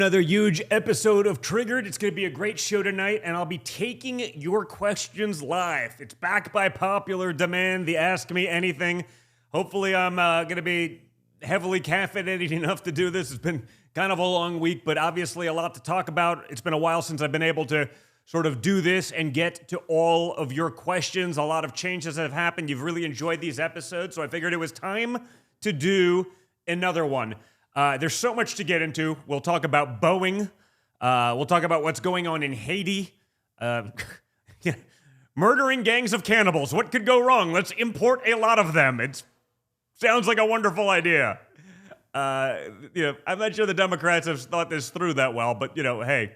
Another huge episode of Triggered. It's going to be a great show tonight, and I'll be taking your questions live. It's back by popular demand, the Ask Me Anything. Hopefully I'm going to be heavily caffeinated enough to do this. It's been kind of a long week, but obviously a lot to talk about. It's been a while since I've been able to sort of do this and get to all of your questions. A lot of changes have happened. You've really enjoyed these episodes, so I figured it was time to do another one. There's so much to get into. We'll talk about Boeing. We'll talk about what's going on in Haiti. Murdering gangs of cannibals. What could go wrong? Let's import a lot of them. It sounds like a wonderful idea. I'm not sure the Democrats have thought this through that well, but, hey,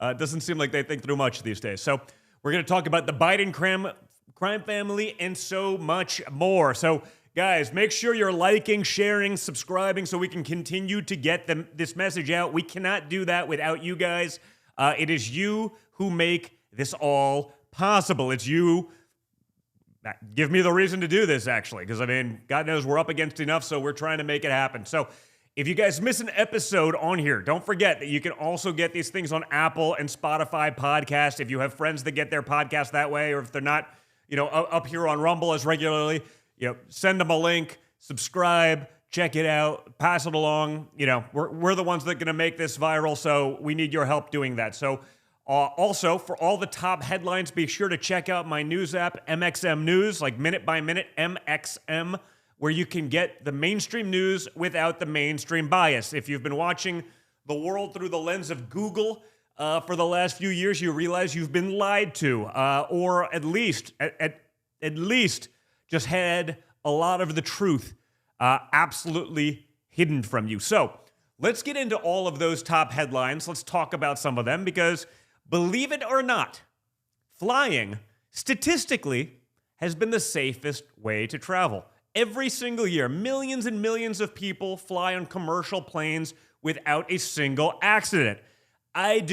it doesn't seem like they think through much these days. So we're going to talk about the Biden crime family and so much more. So, guys, make sure you're liking, sharing, subscribing so we can continue to get this message out. We cannot do that without you guys. It is you who make this all possible. It's you. Give me the reason to do this, actually, because, God knows we're up against enough, so we're trying to make it happen. So if you guys miss an episode on here, don't forget that you can also get these things on Apple and Spotify podcasts. If you have friends that get their podcast that way, or if they're not, up here on Rumble as regularly, send them a link, subscribe, check it out, pass it along. We're the ones that are going to make this viral, so we need your help doing that. So also, for all the top headlines, be sure to check out my news app, MXM News, like minute by minute, MXM, where you can get the mainstream news without the mainstream bias. If you've been watching the world through the lens of Google for the last few years, you realize you've been lied to, or at least just had a lot of the truth absolutely hidden from you. So let's get into all of those top headlines. Let's talk about some of them because, believe it or not, flying statistically has been the safest way to travel. Every single year, millions and millions of people fly on commercial planes without a single accident. I've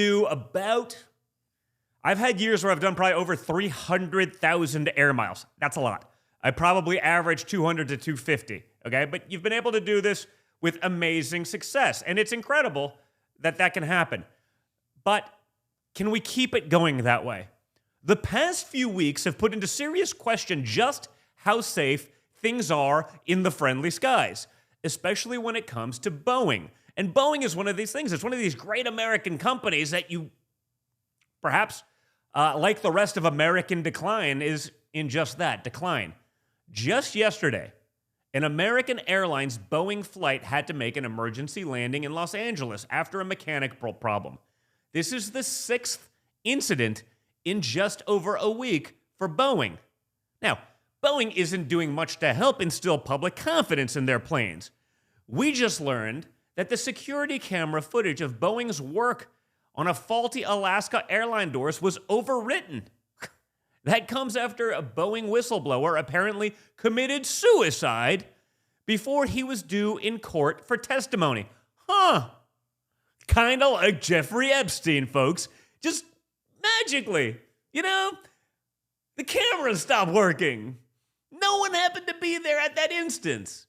had years where I've done probably over 300,000 air miles. That's a lot. I probably average 200 to 250, okay? But you've been able to do this with amazing success, and it's incredible that can happen. But can we keep it going that way? The past few weeks have put into serious question just how safe things are in the friendly skies, especially when it comes to Boeing. And Boeing is one of these things. It's one of these great American companies that you perhaps, like the rest of American decline, is in just that, decline. Just yesterday, an American Airlines Boeing flight had to make an emergency landing in Los Angeles after a mechanical problem. This is the 6th incident in just over a week for Boeing. Now, Boeing isn't doing much to help instill public confidence in their planes. We just learned that the security camera footage of Boeing's work on a faulty Alaska airline doors was overwritten. That comes after a Boeing whistleblower apparently committed suicide before he was due in court for testimony. Kind of like Jeffrey Epstein, folks. Just magically, the cameras stopped working. No one happened to be there at that instance.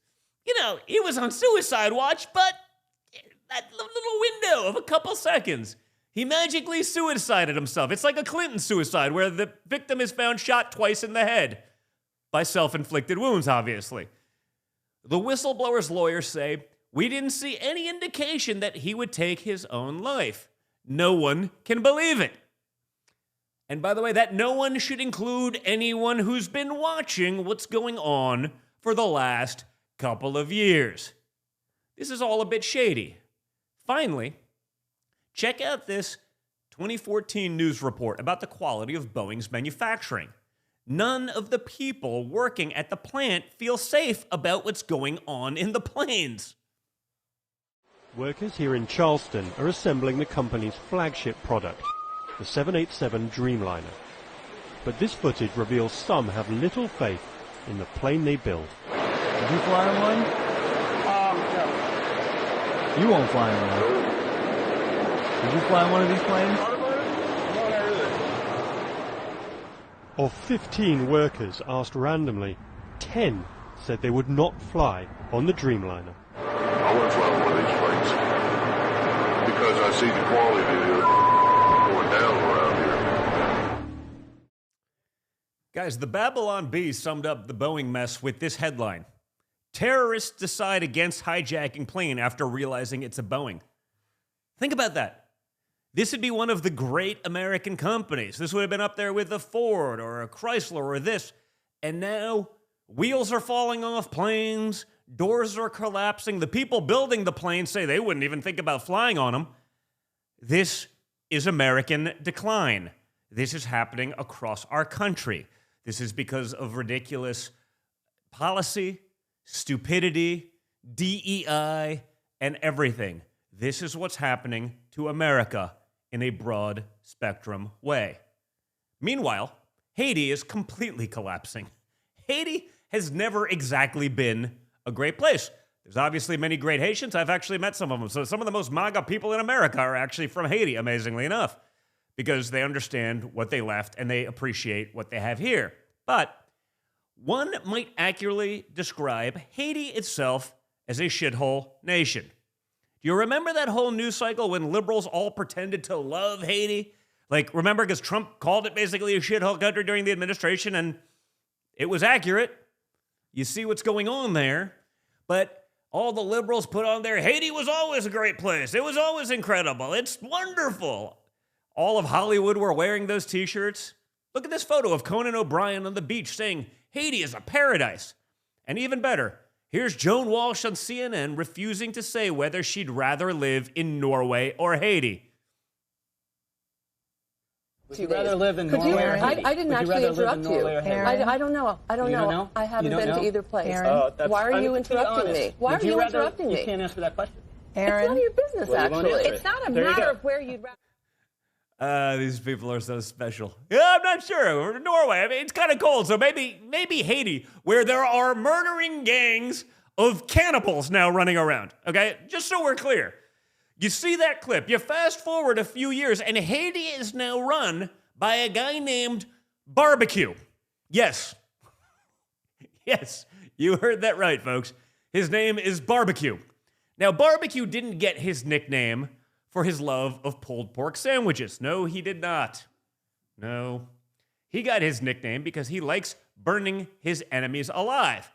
He was on suicide watch, but that little window of a couple seconds, he magically suicided himself. It's like a Clinton suicide where the victim is found shot twice in the head by self-inflicted wounds, obviously. The whistleblower's lawyers say, "We didn't see any indication that he would take his own life." No one can believe it. And by the way, that no one should include anyone who's been watching what's going on for the last couple of years. This is all a bit shady. Finally, check out this 2014 news report about the quality of Boeing's manufacturing. None of the people working at the plant feel safe about what's going on in the planes. Workers here in Charleston are assembling the company's flagship product, the 787 Dreamliner. But this footage reveals some have little faith in the plane they build. Did you fly on one? No. You won't fly on one. Did you fly on one of these planes? No, not really. Of 15 workers asked randomly, 10 said they would not fly on the Dreamliner. I wouldn't fly on one of these planes because I see the quality going down around here. Guys, the Babylon Bee summed up the Boeing mess with this headline. Terrorists decide against hijacking plane after realizing it's a Boeing. Think about that. This would be one of the great American companies. This would have been up there with a Ford or a Chrysler or this. And now wheels are falling off planes, doors are collapsing. The people building the planes say they wouldn't even think about flying on them. This is American decline. This is happening across our country. This is because of ridiculous policy, stupidity, DEI, and everything. This is what's happening to America in a broad spectrum way. Meanwhile, Haiti is completely collapsing. Haiti has never exactly been a great place. There's obviously many great Haitians. I've actually met some of them. So some of the most MAGA people in America are actually from Haiti, amazingly enough, because they understand what they left and they appreciate what they have here. But one might accurately describe Haiti itself as a shithole nation. Do you remember that whole news cycle when liberals all pretended to love Haiti? Like, remember, because Trump called it basically a shithole country during the administration, and it was accurate. You see what's going on there. But all the liberals put on there, Haiti was always a great place. It was always incredible. It's wonderful. All of Hollywood were wearing those t-shirts. Look at this photo of Conan O'Brien on the beach saying, Haiti is a paradise. And even better, here's Joan Walsh on CNN refusing to say whether she'd rather live in Norway or Haiti. Would you rather live in Norway or Haiti? I didn't actually interrupt you. I don't know. I don't know. I haven't been to either place. Why are you interrupting me? Why are you interrupting me? You can't answer that question. It's none of your business, actually. It's not a matter of where you'd rather. These people are so special. Yeah, I'm not sure. Norway, I mean, it's kind of cold, so maybe Haiti, where there are murdering gangs of cannibals now running around, okay? Just so we're clear. You see that clip, you fast forward a few years, and Haiti is now run by a guy named Barbecue. Yes. Yes, you heard that right, folks. His name is Barbecue. Now, Barbecue didn't get his nickname for his love of pulled pork sandwiches. No, he did not. No. He got his nickname because he likes burning his enemies alive.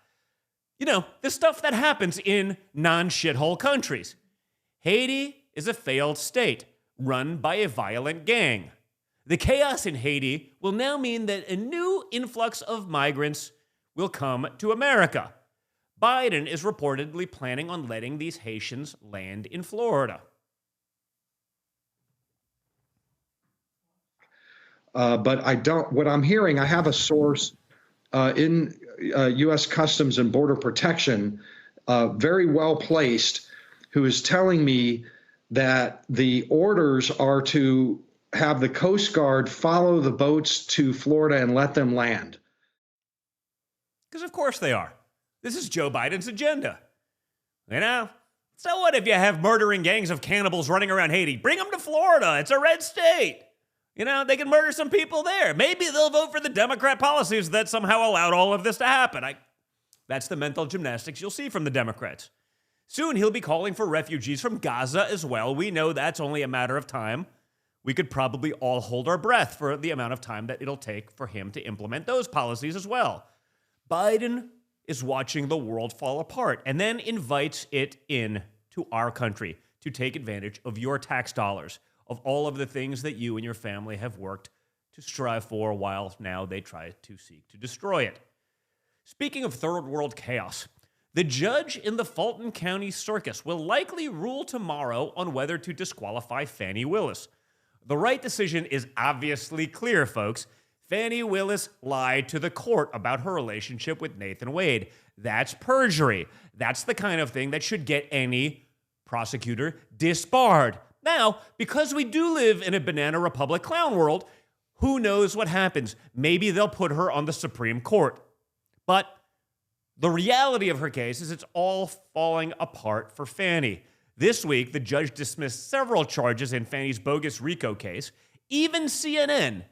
You know, the stuff that happens in non-shithole countries. Haiti is a failed state run by a violent gang. The chaos in Haiti will now mean that a new influx of migrants will come to America. Biden is reportedly planning on letting these Haitians land in Florida. But I don't, what I'm hearing, I have a source in U.S. Customs and Border Protection, very well placed, who is telling me that the orders are to have the Coast Guard follow the boats to Florida and let them land. Because of course they are. This is Joe Biden's agenda. You know? So what if you have murdering gangs of cannibals running around Haiti? Bring them to Florida. It's a red state. You know, they can murder some people there. Maybe they'll vote for the Democrat policies that somehow allowed all of this to happen. That's the mental gymnastics you'll see from the Democrats. Soon he'll be calling for refugees from Gaza as well. We know that's only a matter of time. We could probably all hold our breath for the amount of time that it'll take for him to implement those policies as well. Biden is watching the world fall apart and then invites it in to our country to take advantage of your tax dollars, of all of the things that you and your family have worked to strive for, while now they try to seek to destroy it. Speaking of third world chaos, the judge in the Fulton County Circus will likely rule tomorrow on whether to disqualify Fani Willis. The right decision is obviously clear, folks. Fani Willis lied to the court about her relationship with Nathan Wade. That's perjury. That's the kind of thing that should get any prosecutor disbarred. Now, because we do live in a banana republic clown world, who knows what happens? Maybe they'll put her on the Supreme Court. But the reality of her case is it's all falling apart for Fani. This week, the judge dismissed several charges in Fani's bogus RICO case. Even CNN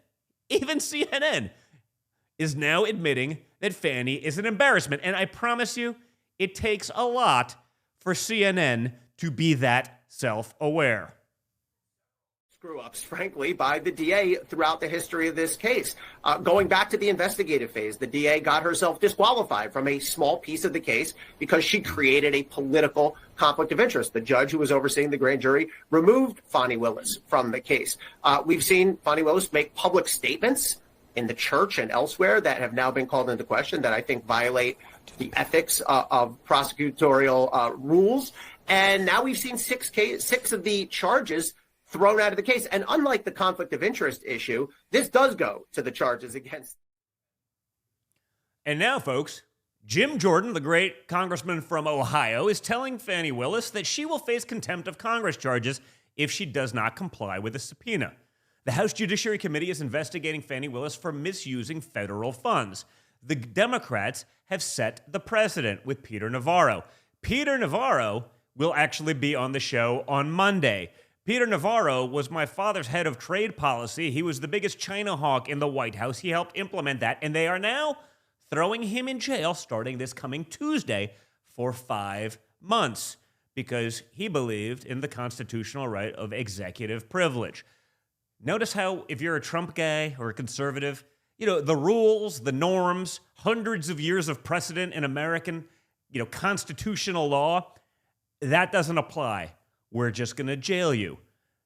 is now admitting that Fani is an embarrassment. And I promise you, it takes a lot for CNN to be that self-aware. screw-ups, frankly, by the DA throughout the history of this case. Going back to the investigative phase, the DA got herself disqualified from a small piece of the case because she created a political conflict of interest. The judge who was overseeing the grand jury removed Fani Willis from the case. We've seen Fani Willis make public statements in the church and elsewhere that have now been called into question that I think violate the ethics of prosecutorial rules. And now we've seen six of the charges thrown out of the case. And unlike the conflict of interest issue, this does go to the charges against. And now, folks, Jim Jordan, the great congressman from Ohio, is telling Fani Willis that she will face contempt of Congress charges if she does not comply with a subpoena. The House Judiciary Committee is investigating Fani Willis for misusing federal funds. The Democrats have set the precedent with Peter Navarro. Peter Navarro will actually be on the show on Monday. Peter Navarro was my father's head of trade policy. He was the biggest China hawk in the White House. He helped implement that, and they are now throwing him in jail starting this coming Tuesday for 5 months because he believed in the constitutional right of executive privilege. Notice how if you're a Trump guy or a conservative, the rules, the norms, hundreds of years of precedent in American, constitutional law, that doesn't apply. We're just going to jail you.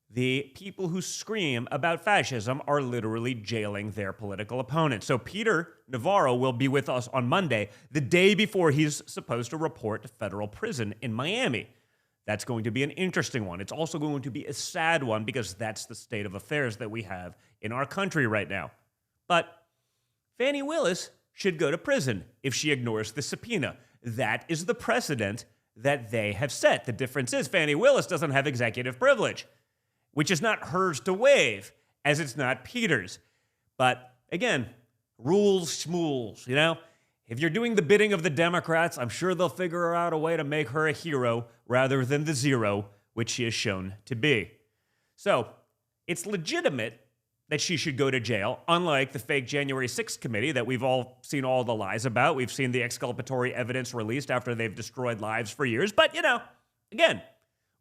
The people who scream about fascism are literally jailing their political opponents. So Peter Navarro will be with us on Monday, the day before he's supposed to report to federal prison in Miami. That's going to be an interesting one. It's also going to be a sad one because that's the state of affairs that we have in our country right now. But Fani Willis should go to prison if she ignores the subpoena. That is the precedent that they have set. The difference is Fani Willis doesn't have executive privilege, which is not hers to waive, as it's not Peter's. But again, rules, schmools, If you're doing the bidding of the Democrats, I'm sure they'll figure out a way to make her a hero rather than the zero, which she is shown to be. So it's legitimate that she should go to jail, unlike the fake January 6th committee that we've all seen all the lies about. We've seen the exculpatory evidence released after they've destroyed lives for years. But, again,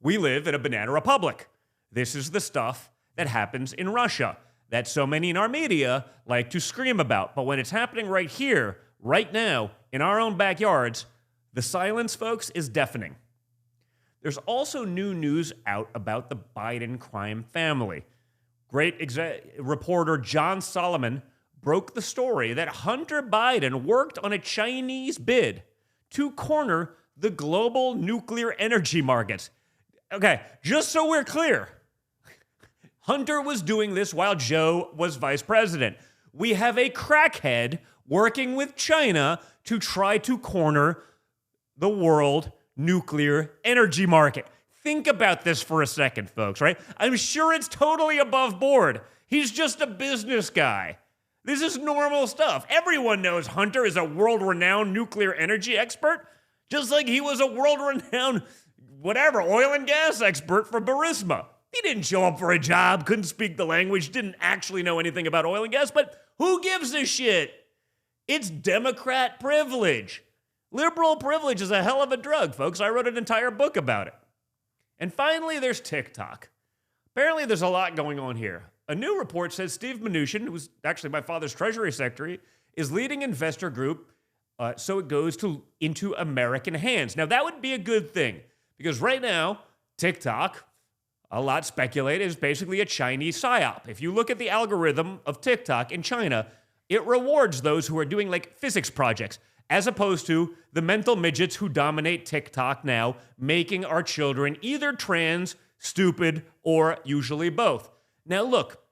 we live in a banana republic. This is the stuff that happens in Russia that so many in our media like to scream about. But when it's happening right here, right now, in our own backyards, the silence, folks, is deafening. There's also new news out about the Biden crime family. Great reporter John Solomon broke the story that Hunter Biden worked on a Chinese bid to corner the global nuclear energy markets. Okay, just so we're clear, Hunter was doing this while Joe was vice president. We have a crackhead working with China to try to corner the world nuclear energy market. Think about this for a second, folks, right? I'm sure it's totally above board. He's just a business guy. This is normal stuff. Everyone knows Hunter is a world-renowned nuclear energy expert, just like he was a world-renowned, oil and gas expert for Burisma. He didn't show up for a job, couldn't speak the language, didn't actually know anything about oil and gas, but who gives a shit? It's Democrat privilege. Liberal privilege is a hell of a drug, folks. I wrote an entire book about it. And finally, there's TikTok. Apparently, there's a lot going on here. A new report says Steve Mnuchin, who's actually my father's Treasury Secretary, is leading investor group so it goes into American hands. Now, that would be a good thing because right now, TikTok, a lot speculate, is basically a Chinese psyop. If you look at the algorithm of TikTok in China, it rewards those who are doing physics projects, as opposed to the mental midgets who dominate TikTok now, making our children either trans, stupid, or usually both. Now, look,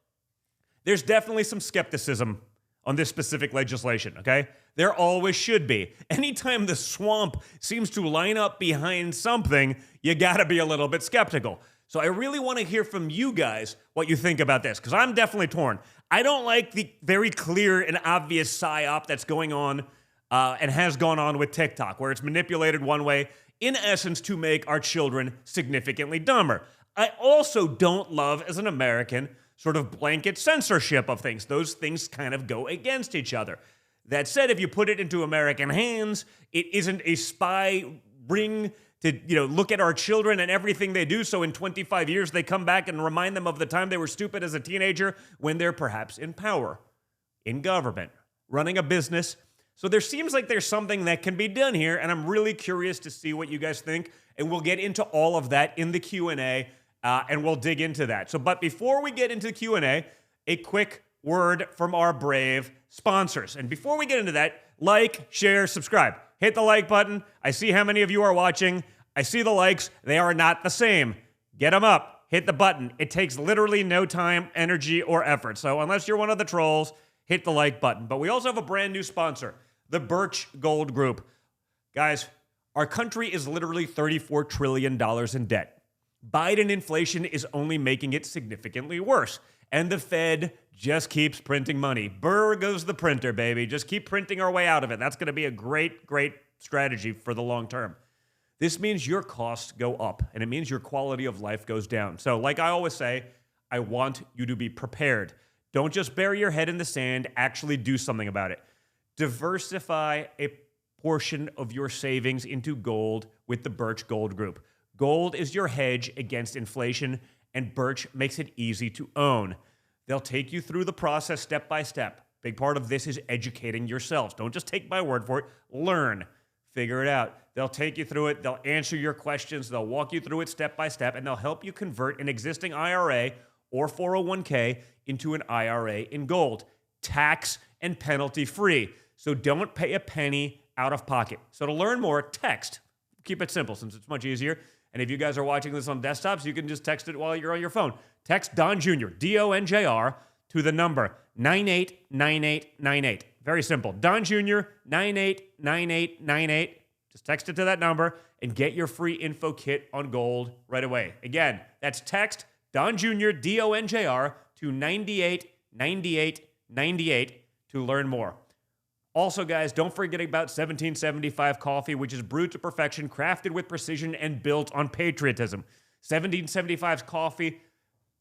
there's definitely some skepticism on this specific legislation, okay? There always should be. Anytime the swamp seems to line up behind something, you gotta be a little bit skeptical. So I really want to hear from you guys what you think about this, because I'm definitely torn. I don't like the very clear and obvious psyop that's going on and has gone on with TikTok, where it's manipulated one way, in essence, to make our children significantly dumber. I also don't love, as an American, sort of blanket censorship of things. Those things kind of go against each other. That said, if you put it into American hands, it isn't a spy ring to, look at our children and everything they do. So in 25 years, they come back and remind them of the time they were stupid as a teenager when they're perhaps in power, in government, running a business. So there seems like there's something that can be done here, and I'm really curious to see what you guys think, and we'll get into all of that in the Q&A, and we'll dig into that. But before we get into the Q&A, a quick word from our brave sponsors. And before we get into that, like, share, subscribe. Hit the like button. I see how many of you are watching. I see the likes. They are not the same. Get them up. Hit the button. It takes literally no time, energy, or effort. So unless you're one of the trolls, hit the like button. But we also have a brand new sponsor, the Birch Gold Group. Guys, our country is literally $34 trillion in debt. Biden inflation is only making it significantly worse. And the Fed just keeps printing money. Burr goes the printer, baby. Just keep printing our way out of it. That's going to be a great, great strategy for the long term. This means your costs go up, and it means your quality of life goes down. So like I always say, I want you to be prepared. Don't just bury your head in the sand. Actually do something about it. Diversify a portion of your savings into gold with the Birch Gold Group. Gold is your hedge against inflation, and Birch makes it easy to own. They'll take you through the process step by step. Big part of this is educating yourselves. Don't just take my word for it. Learn. Figure it out. They'll take you through it. They'll answer your questions. They'll walk you through it step by step, and they'll help you convert an existing IRA or 401k into an IRA in gold. Tax and penalty free. So don't pay a penny out of pocket. So to learn more, text. Keep it simple since it's much easier. And if you guys are watching this on desktops, you can just text it while you're on your phone. Text Don Jr., D-O-N-J-R, to the number 989898. Very simple. Don Jr., 989898. Just text it to that number and get your free info kit on gold right away. Again, that's text Don Jr., D-O-N-J-R, to 989898 to learn more. Also, guys, don't forget about 1775 coffee, which is brewed to perfection, crafted with precision, and built on patriotism. 1775's coffee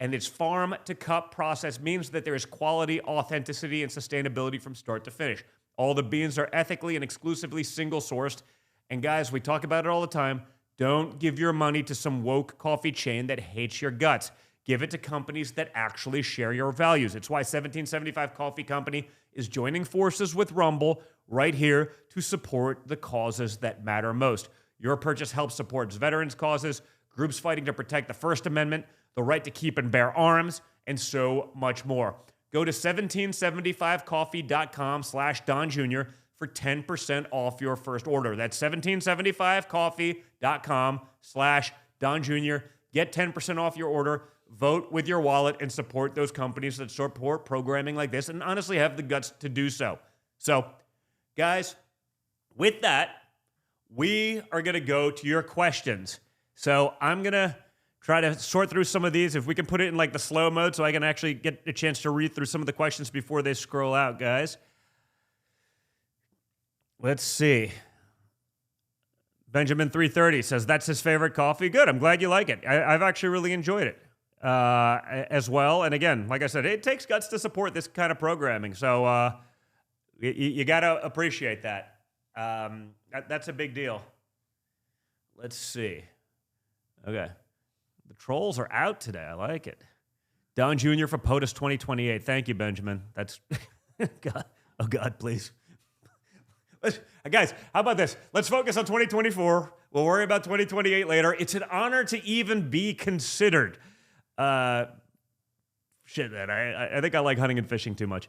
and its farm-to-cup process means that there is quality, authenticity, and sustainability from start to finish. All the beans are ethically and exclusively single-sourced. And guys, we talk about it all the time. Don't give your money to some woke coffee chain that hates your guts. Give it to companies that actually share your values. It's why 1775 Coffee Company is joining forces with Rumble right here to support the causes that matter most. Your purchase helps support veterans' causes, groups fighting to protect the First Amendment, the right to keep and bear arms, and so much more. Go to 1775coffee.com/Don Jr. for 10% off your first order. That's 1775coffee.com/Don Jr. Get 10% off your order. Vote with your wallet and support those companies that support programming like this and honestly have the guts to do so. So, guys, with that, we are going to go to your questions. So I'm going to try to sort through some of these. If we can put it in like the slow mode so I can actually get a chance to read through some of the questions before they scroll out, guys. Let's see. Benjamin 330 says that's his favorite coffee. Good. I'm glad you like it. I've actually really enjoyed it as well. And again, like I said, it takes guts to support this kind of programming. So you got to appreciate that. That's a big deal. Let's see. Okay. The trolls are out today. I like it. Don Jr. for POTUS 2028. Thank you, Benjamin. That's God. Oh, God, please. Guys, how about this? Let's focus on 2024. We'll worry about 2028 later. It's an honor to even be considered. Shit, man. I think I like hunting and fishing too much.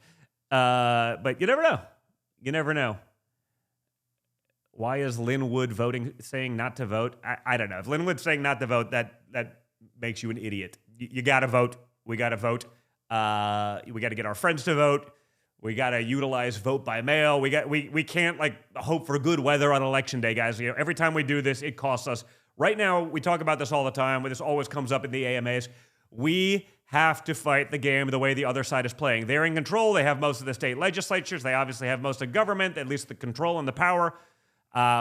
But you never know. You never know. Why is Linwood saying not to vote? I don't know. If Linwood's saying not to vote, that makes you an idiot. You got to vote. We got to vote. We got to get our friends to vote. We got to utilize vote by mail. We can't like hope for good weather on election day, guys. You know, every time we do this, it costs us. Right now, we talk about this all the time. This always comes up in the AMAs. We have to fight the game the way the other side is playing. They're in control. They have most of the state legislatures. They obviously have most of government, at least the control and the power.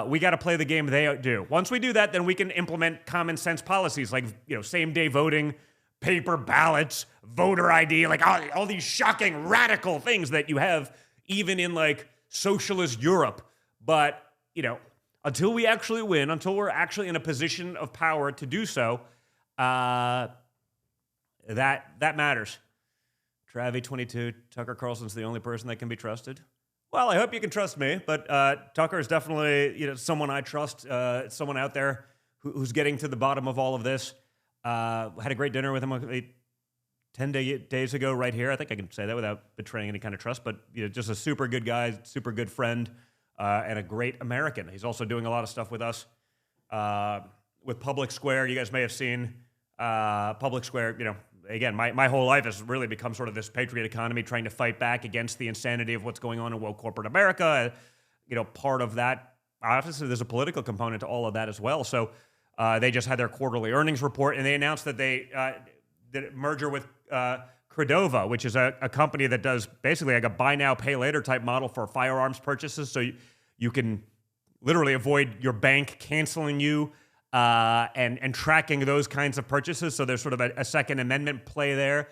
We got to play the game they do. Once we do that, then we can implement common sense policies like, same day voting, paper ballots, voter ID, like all these shocking radical things that you have even in like socialist Europe. But, until we actually win, until we're actually in a position of power to do so, that matters. Travi22, Tucker Carlson's the only person that can be trusted. Well, I hope you can trust me, but Tucker is definitely someone I trust, someone out there who's getting to the bottom of all of this. Had a great dinner with him 10 days ago right here. I think I can say that without betraying any kind of trust, but just a super good guy, super good friend, and a great American. He's also doing a lot of stuff with us, with Public Square. You guys may have seen Public Square. Again, my whole life has really become sort of this patriot economy, trying to fight back against the insanity of what's going on in woke corporate America. Part of that, obviously, there's a political component to all of that as well. So they just had their quarterly earnings report, and they announced that they did a merger with Credova, which is a company that does basically like a buy now, pay later type model for firearms purchases. So you can literally avoid your bank canceling you and tracking those kinds of purchases. So there's sort of a Second Amendment play there.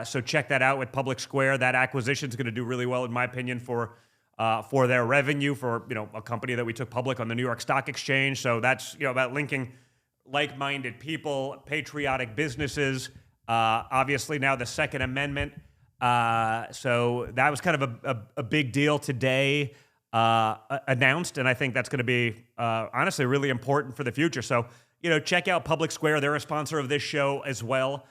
So check that out with Public Square. That acquisition is going to do really well, in my opinion, for their revenue, for a company that we took public on the New York Stock Exchange. So that's about linking like-minded people, patriotic businesses. Obviously now the Second Amendment. So that was kind of a big deal today. Announced, and I think that's going to be honestly really important for the future. So, check out Public Square. They're a sponsor of this show as well.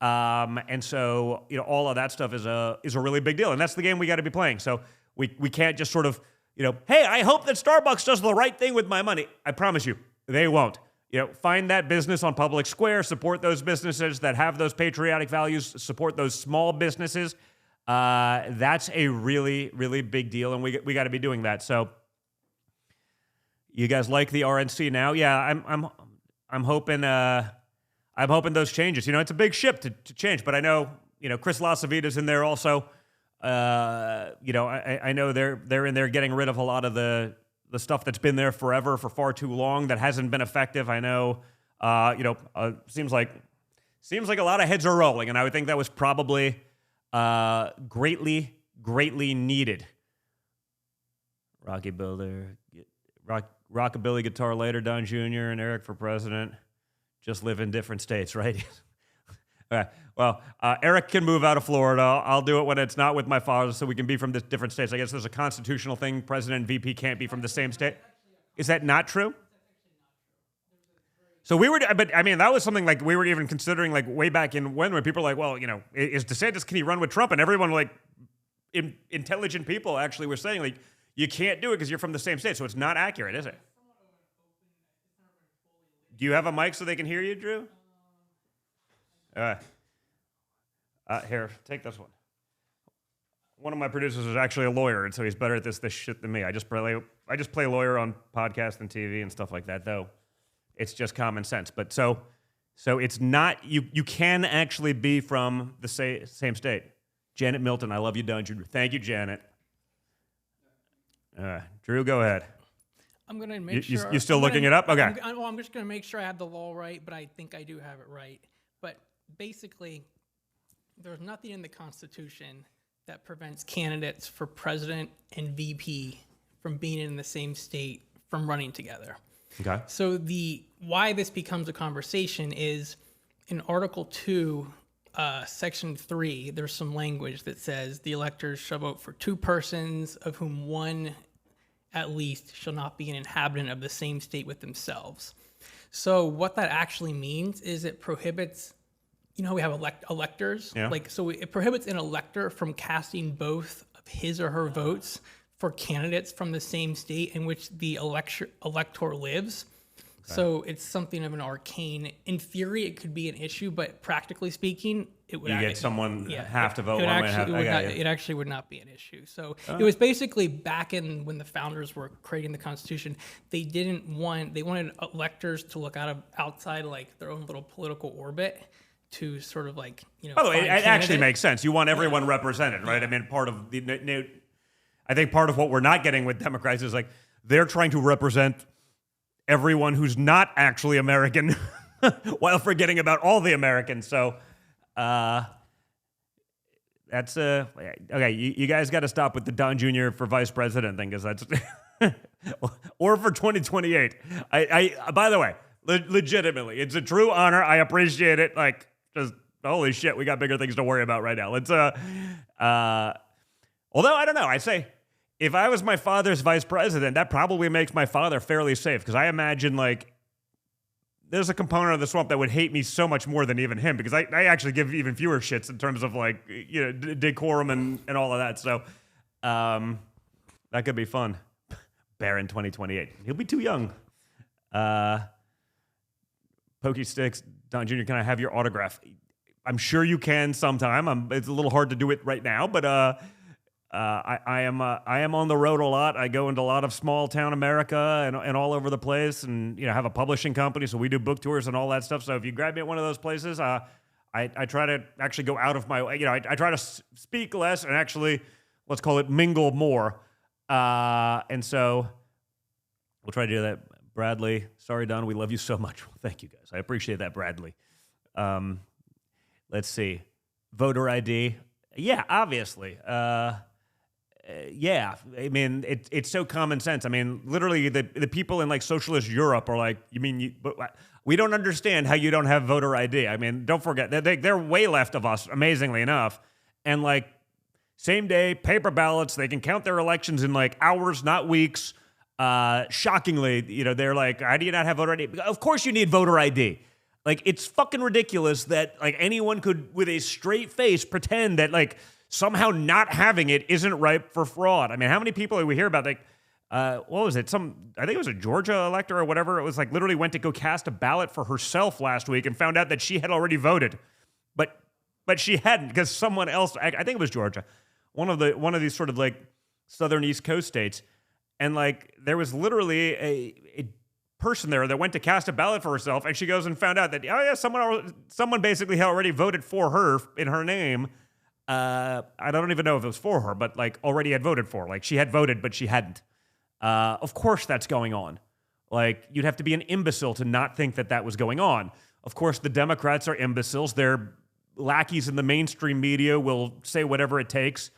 And so, all of that stuff is a really big deal. And that's the game we got to be playing. So we can't just sort of, hey, I hope that Starbucks does the right thing with my money. I promise you, they won't. Find that business on Public Square, support those businesses that have those patriotic values, support those small businesses. That's a really, really big deal, and we got to be doing that. So, you guys like the RNC now? Yeah, I'm hoping those changes. It's a big ship to change, but I know Chris Lasavita's in there also. I know they're in there getting rid of a lot of the stuff that's been there forever, for far too long, that hasn't been effective. I know. Seems like a lot of heads are rolling, and I would think that was probably greatly needed. Rockabilly guitar later, Don Jr. and Eric for president. Just live in different states, right? Okay. Well, Eric can move out of Florida. I'll do it when it's not with my father, so we can be from different states. I guess there's a constitutional thing. President and VP can't be from the same state. Is that not true? So we were, but I mean, that was something like we were even considering like way back in when people were like, well, is DeSantis, can he run with Trump? And everyone like intelligent people actually were saying like, you can't do it because you're from the same state. So it's not accurate, is it? Do you have a mic so they can hear you, Drew? Here, take this one. One of my producers is actually a lawyer, and so he's better at this shit than me. I just play lawyer on podcasts and TV and stuff like that, though. It's just common sense. But so it's not, you can actually be from the same state. Janet Milton, I love you, Don Jr. Thank you, Janet. Drew, go ahead. I'm going to make sure. You still looking it up? Okay. I'm just going to make sure I have the law right, but I think I do have it right. But basically, there's nothing in the Constitution that prevents candidates for president and VP from being in the same state from running together. Okay. So why this becomes a conversation is in Article 2, Section 3, there's some language that says the electors shall vote for two persons, of whom one at least shall not be an inhabitant of the same state with themselves. So what that actually means is it prohibits, we have electors. Yeah. So it prohibits an elector from casting both of his or her votes for candidates from the same state in which the elector lives. Okay. So it's something of an arcane. In theory, it could be an issue, but practically speaking, it would. You get someone have to vote one way. It actually would not be an issue. So it was basically back in when the founders were creating the Constitution. They wanted electors to look outside like their own little political orbit to sort of like By the way, it actually makes sense. You want everyone represented, right? I mean, I think part of what we're not getting with Democrats is like they're trying to represent everyone who's not actually American while forgetting about all the Americans. So that's okay. You guys got to stop with the Don Jr. for vice president thing, because or for 2028. I by the way, legitimately, it's a true honor. I appreciate it. Like, just holy shit, we got bigger things to worry about right now. Let's although I don't know, I say if I was my father's vice president, that probably makes my father fairly safe, because I imagine like there's a component of the swamp that would hate me so much more than even him, because I actually give even fewer shits in terms of like, you know, decorum and all of that. So that could be fun. Barron 2028. He'll be too young. Pokey Sticks, Don Jr., can I have your autograph? I'm sure you can sometime. It's a little hard to do it right now, but I am on the road a lot. I go into a lot of small town America and all over the place, and you know, have a publishing company, so we do book tours and all that stuff. So if you grab me at one of those places, I try to actually go out of my way. You know, I try to speak less and actually, let's call it, mingle more. And so we'll try to do that. Bradley, sorry, Don, we love you so much. Well, thank you, guys. I appreciate that, Bradley. Let's see. Voter ID. Yeah, obviously. Yeah, I mean, it's so common sense. I mean, literally, the people in like socialist Europe are like, you mean we don't understand how you don't have voter ID. I mean, don't forget, they're way left of us, amazingly enough. And like, same day, paper ballots, they can count their elections in like hours, not weeks. Shockingly, you know, they're like, how do you not have voter ID? Of course you need voter ID. Like, it's fucking ridiculous that like anyone could, with a straight face, pretend that like somehow not having it isn't ripe for fraud. I mean, how many people do we hear about, like, what was it? I think it was a Georgia elector or whatever. It was like literally went to go cast a ballot for herself last week and found out that she had already voted, but she hadn't, because someone else, I think it was Georgia, one of these sort of like southern East Coast states. And like, there was literally a person there that went to cast a ballot for herself, and she goes and found out that, oh yeah, someone basically had already voted for her in her name. I don't even know if it was for her, but like already had voted for her. Like, she had voted, but she hadn't. Of course that's going on. Like, you'd have to be an imbecile to not think that that was going on. Of course, the Democrats are imbeciles. Their lackeys in the mainstream media will say whatever it takes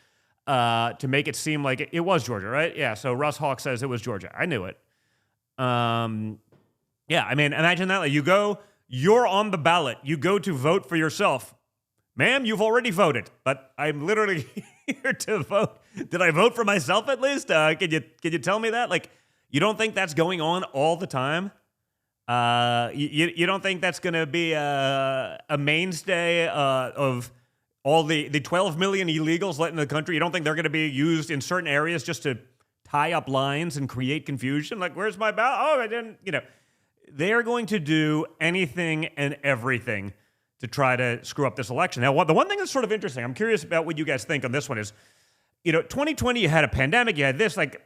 to make it seem like it was Georgia, right? Yeah, so Russ Hawk says it was Georgia. I knew it. Yeah, I mean, imagine that. Like, you're on the ballot. You go to vote for yourself. Ma'am, you've already voted, but I'm literally here to vote. Did I vote for myself at least? Can you tell me that? Like, you don't think that's going on all the time? You don't think that's going to be a mainstay of all the 12 million illegals let in the country? You don't think they're going to be used in certain areas just to tie up lines and create confusion? Like, where's my ballot? Oh, I didn't, you know. They're going to do anything and everything to try to screw up this election. Now, the one thing that's sort of interesting, I'm curious about what you guys think on this one, is, you know, 2020, you had a pandemic, you had this, like,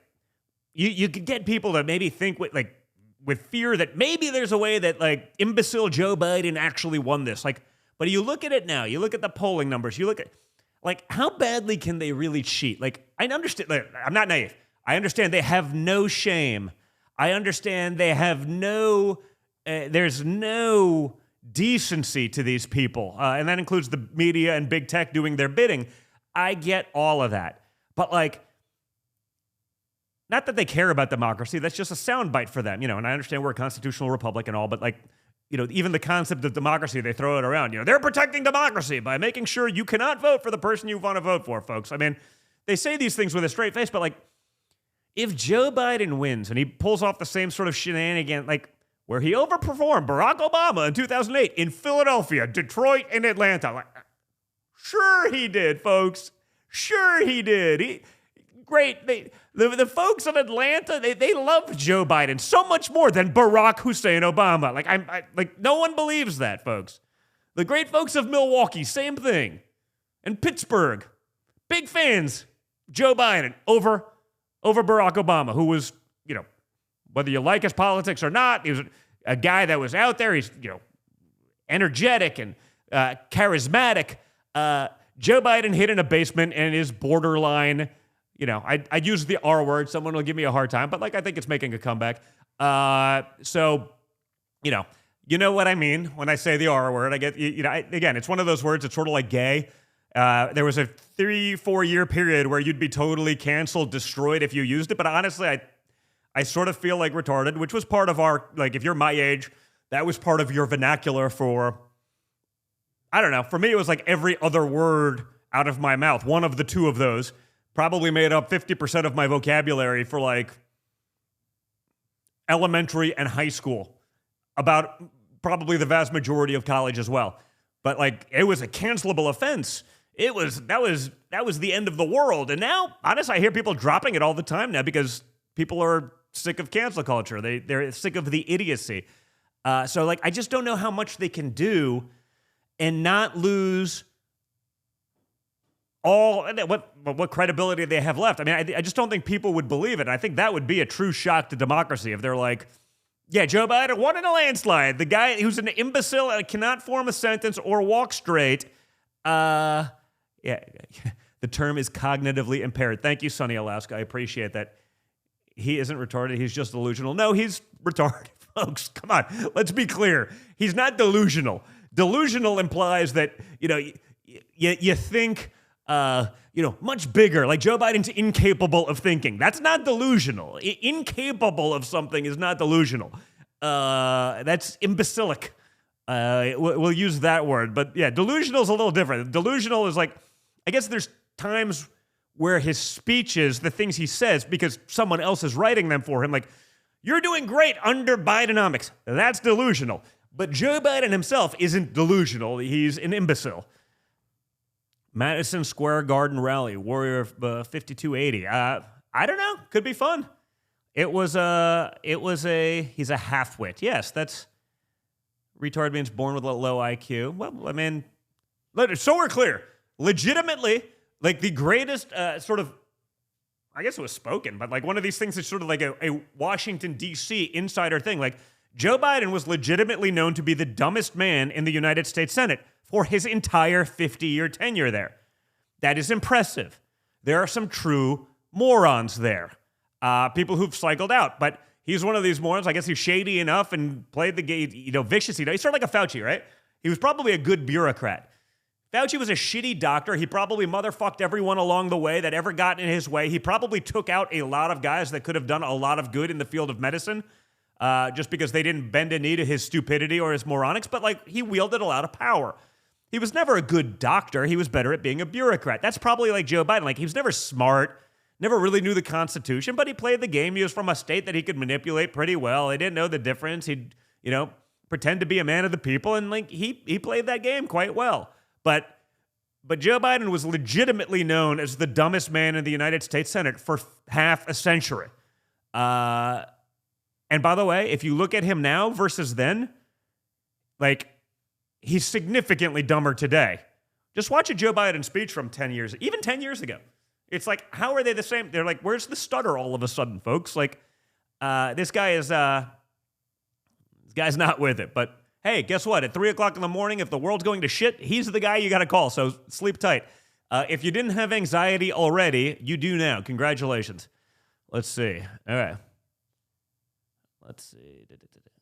you could get people to maybe think with fear that maybe there's a way that, like, imbecile Joe Biden actually won this. Like, but you look at it now, you look at the polling numbers, you look at, like, how badly can they really cheat? Like, I understand, like, I'm not naive. I understand they have no shame. I understand they have there's no decency to these people. And that includes the media and big tech doing their bidding. I get all of that. But, like, not that they care about democracy. That's just a soundbite for them, you know. And I understand we're a constitutional republic and all, but, like, you know, even the concept of democracy, they throw it around. You know, they're protecting democracy by making sure you cannot vote for the person you want to vote for, folks. I mean, they say these things with a straight face, but, like, if Joe Biden wins and he pulls off the same sort of shenanigan, like where he overperformed Barack Obama in 2008 in Philadelphia, Detroit, and Atlanta, like, sure he did, folks. Sure he did. Great. The folks of Atlanta, they love Joe Biden so much more than Barack Hussein Obama. Like, no one believes that, folks. The great folks of Milwaukee, same thing. And Pittsburgh, big fans. Joe Biden over Barack Obama, who was, you know, whether you like his politics or not, he was a guy that was out there. He's, you know, energetic and charismatic. Joe Biden hid in a basement and is borderline, you know, I'd use the R word. Someone will give me a hard time, but, like, I think it's making a comeback. So, you know what I mean when I say the R word. I get, you know, again, it's one of those words. It's sort of like gay. There was a 3-4 year period where you'd be totally canceled, destroyed if you used it. But honestly, I sort of feel like retarded, which was part of our, like, if you're my age, that was part of your vernacular for, I don't know. For me, it was like every other word out of my mouth. One of the two of those probably made up 50% of my vocabulary for like elementary and high school, about probably the vast majority of college as well. But like, it was a cancelable offense. That was the end of the world. And now, honestly, I hear people dropping it all the time now because people are sick of cancel culture. They're sick of the idiocy. So like, I just don't know how much they can do and not lose all what credibility they have left. I mean, I just don't think people would believe it. I think that would be a true shock to democracy if they're like, yeah, Joe Biden won in a landslide. The guy who's an imbecile and cannot form a sentence or walk straight. Yeah, the term is cognitively impaired. Thank you, Sonny Alaska. I appreciate that. He isn't retarded. He's just delusional. No, he's retarded, folks. Come on. Let's be clear. He's not delusional. Delusional implies that, you think, much bigger. Like Joe Biden's incapable of thinking. That's not delusional. Incapable of something is not delusional. That's imbecilic. We'll use that word. But yeah, delusional is a little different. Delusional is like, I guess there's times where his speeches, the things he says, because someone else is writing them for him, like, you're doing great under Bidenomics. That's delusional. But Joe Biden himself isn't delusional. He's an imbecile. Madison Square Garden rally, Warrior 5280. I don't know. Could be fun. He's a half-wit. Yes, that's, retard means born with a low IQ. Well, I mean, so we're clear. Legitimately, like the greatest sort of, I guess it was spoken, but like one of these things is sort of like a Washington, D.C. insider thing. Like Joe Biden was legitimately known to be the dumbest man in the United States Senate for his entire 50-year tenure there. That is impressive. There are some true morons there. People who've cycled out, but he's one of these morons. I guess he's shady enough and played the game, vicious. He's sort of like a Fauci, right? He was probably a good bureaucrat. Fauci was a shitty doctor. He probably motherfucked everyone along the way that ever got in his way. He probably took out a lot of guys that could have done a lot of good in the field of medicine just because they didn't bend a knee to his stupidity or his moronics, but like he wielded a lot of power. He was never a good doctor. He was better at being a bureaucrat. That's probably like Joe Biden. Like he was never smart, never really knew the Constitution, but he played the game. He was from a state that he could manipulate pretty well. He didn't know the difference. He'd, pretend to be a man of the people, and like he played that game quite well. But Joe Biden was legitimately known as the dumbest man in the United States Senate for half a century. And by the way, if you look at him now versus then, like he's significantly dumber today. Just watch a Joe Biden speech from 10 years, even 10 years ago. It's like, how are they the same? They're like, where's the stutter all of a sudden, folks? Like, this guy's not with it. But hey, guess what? At 3 o'clock in the morning, if the world's going to shit, he's the guy you got to call. So sleep tight. If you didn't have anxiety already, you do now. Congratulations. Let's see. All right. Let's see.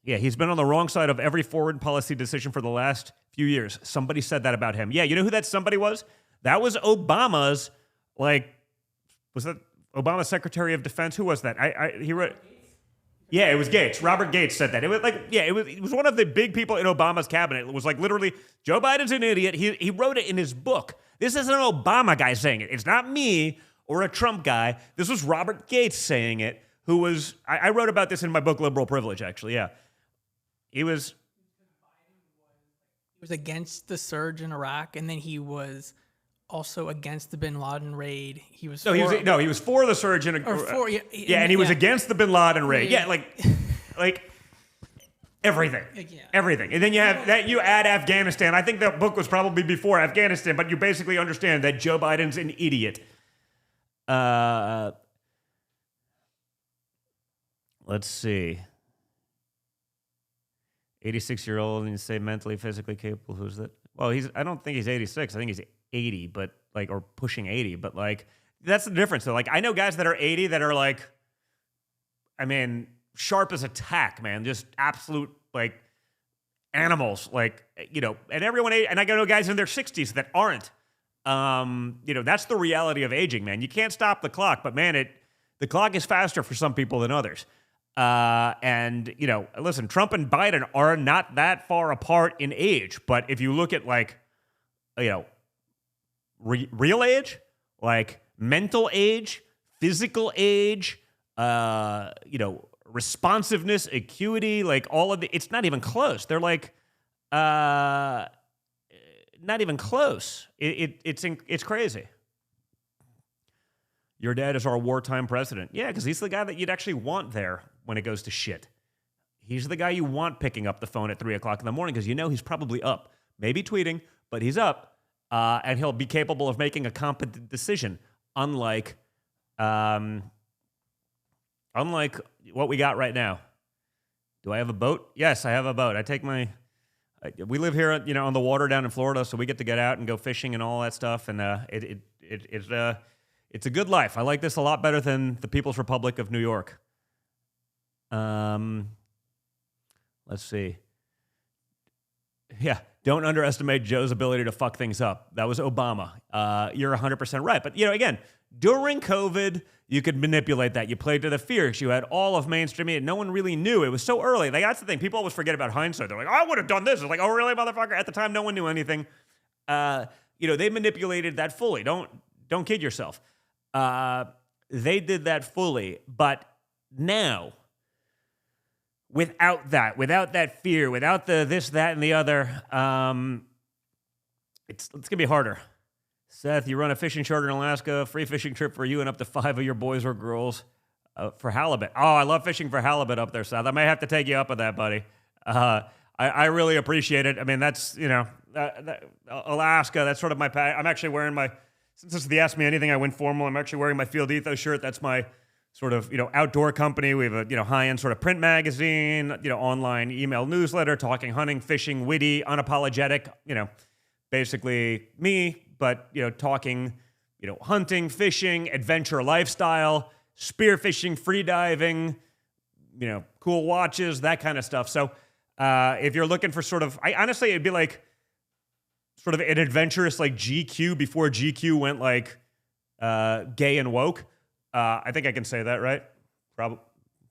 Yeah, he's been on the wrong side of every foreign policy decision for the last few years. Somebody said that about him. Yeah, you know who that somebody was? That was Obama's, was that Obama's Secretary of Defense? Who was that? He wrote. Yeah, it was Gates. Robert Gates said that. It was it was one of the big people in Obama's cabinet. It was like literally, Joe Biden's an idiot. He wrote it in his book. This isn't an Obama guy saying it. It's not me or a Trump guy. This was Robert Gates saying it, who was, I wrote about this in my book, Liberal Privilege, actually, yeah. He was against the surge in Iraq, and then he was also against the Bin Laden raid. He was he was for the surge in and he was against the Bin Laden raid. Yeah, like everything. Everything. And then you have that, you add Afghanistan. I think that book was probably before Afghanistan, but you basically understand that Joe Biden's an idiot. Let's see. 86-year-old, and you say mentally, physically capable. Who's that? Well, I don't think he's 86. I think he's 80, but or pushing 80. But that's the difference. So I know guys that are 80 that are sharp as a tack, man. Just absolute animals. And everyone, and I know guys in their 60s that aren't. That's the reality of aging, man. You can't stop the clock, but man, the clock is faster for some people than others. And, listen, Trump and Biden are not that far apart in age. But if you look at, real age, like mental age, physical age, responsiveness, acuity, like all of it's not even close. They're like, not even close. It's crazy. Your dad is our wartime president. Yeah, because he's the guy that you'd actually want there when it goes to shit. He's the guy you want picking up the phone at 3 o'clock in the morning because he's probably up. Maybe tweeting, but he's up. And he'll be capable of making a competent decision, unlike what we got right now. Do I have a boat? Yes, I have a boat. We live here, on the water down in Florida, so we get to get out and go fishing and all that stuff. And it's a good life. I like this a lot better than the People's Republic of New York. Let's see. Yeah, don't underestimate Joe's ability to fuck things up. That was Obama. You're 100% right. But, again, during COVID, you could manipulate that. You played to the fierce. You had all of mainstream media. No one really knew. It was so early. Like, that's the thing. People always forget about hindsight. They're like, I would have done this. It's like, oh, really, motherfucker? At the time, no one knew anything. They manipulated that fully. Don't kid yourself. They did that fully. But now, without that fear, without the this, that, and the other, it's going to be harder. Seth, you run a fishing charter in Alaska, free fishing trip for you and up to 5 of your boys or girls for halibut. Oh, I love fishing for halibut up there, Seth. I may have to take you up on that, buddy. I really appreciate it. I mean, that's, Alaska, that's sort of my I'm actually wearing since this is the Ask Me Anything, I went formal, I'm actually wearing my Field Ethos shirt. That's my sort of, outdoor company. We have a, high-end sort of print magazine, online email newsletter, talking hunting, fishing, witty, unapologetic, basically me, but, talking, hunting, fishing, adventure lifestyle, spearfishing, free diving, cool watches, that kind of stuff. So if you're looking for sort of, honestly, it'd be like sort of an adventurous like GQ before GQ went like gay and woke. I think I can say that, right? Probably.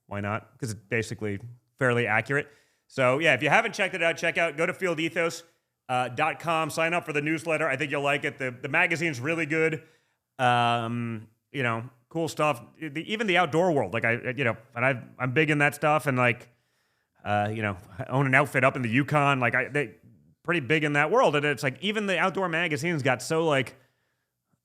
Why not? Because it's basically fairly accurate. So yeah, if you haven't checked it out, go to fieldethos.com, sign up for the newsletter. I think you'll like it. The magazine's really good. Cool stuff. Even the outdoor world, like I'm big in that stuff, and like, I own an outfit up in the Yukon. Like they pretty big in that world, and it's like even the outdoor magazines got so like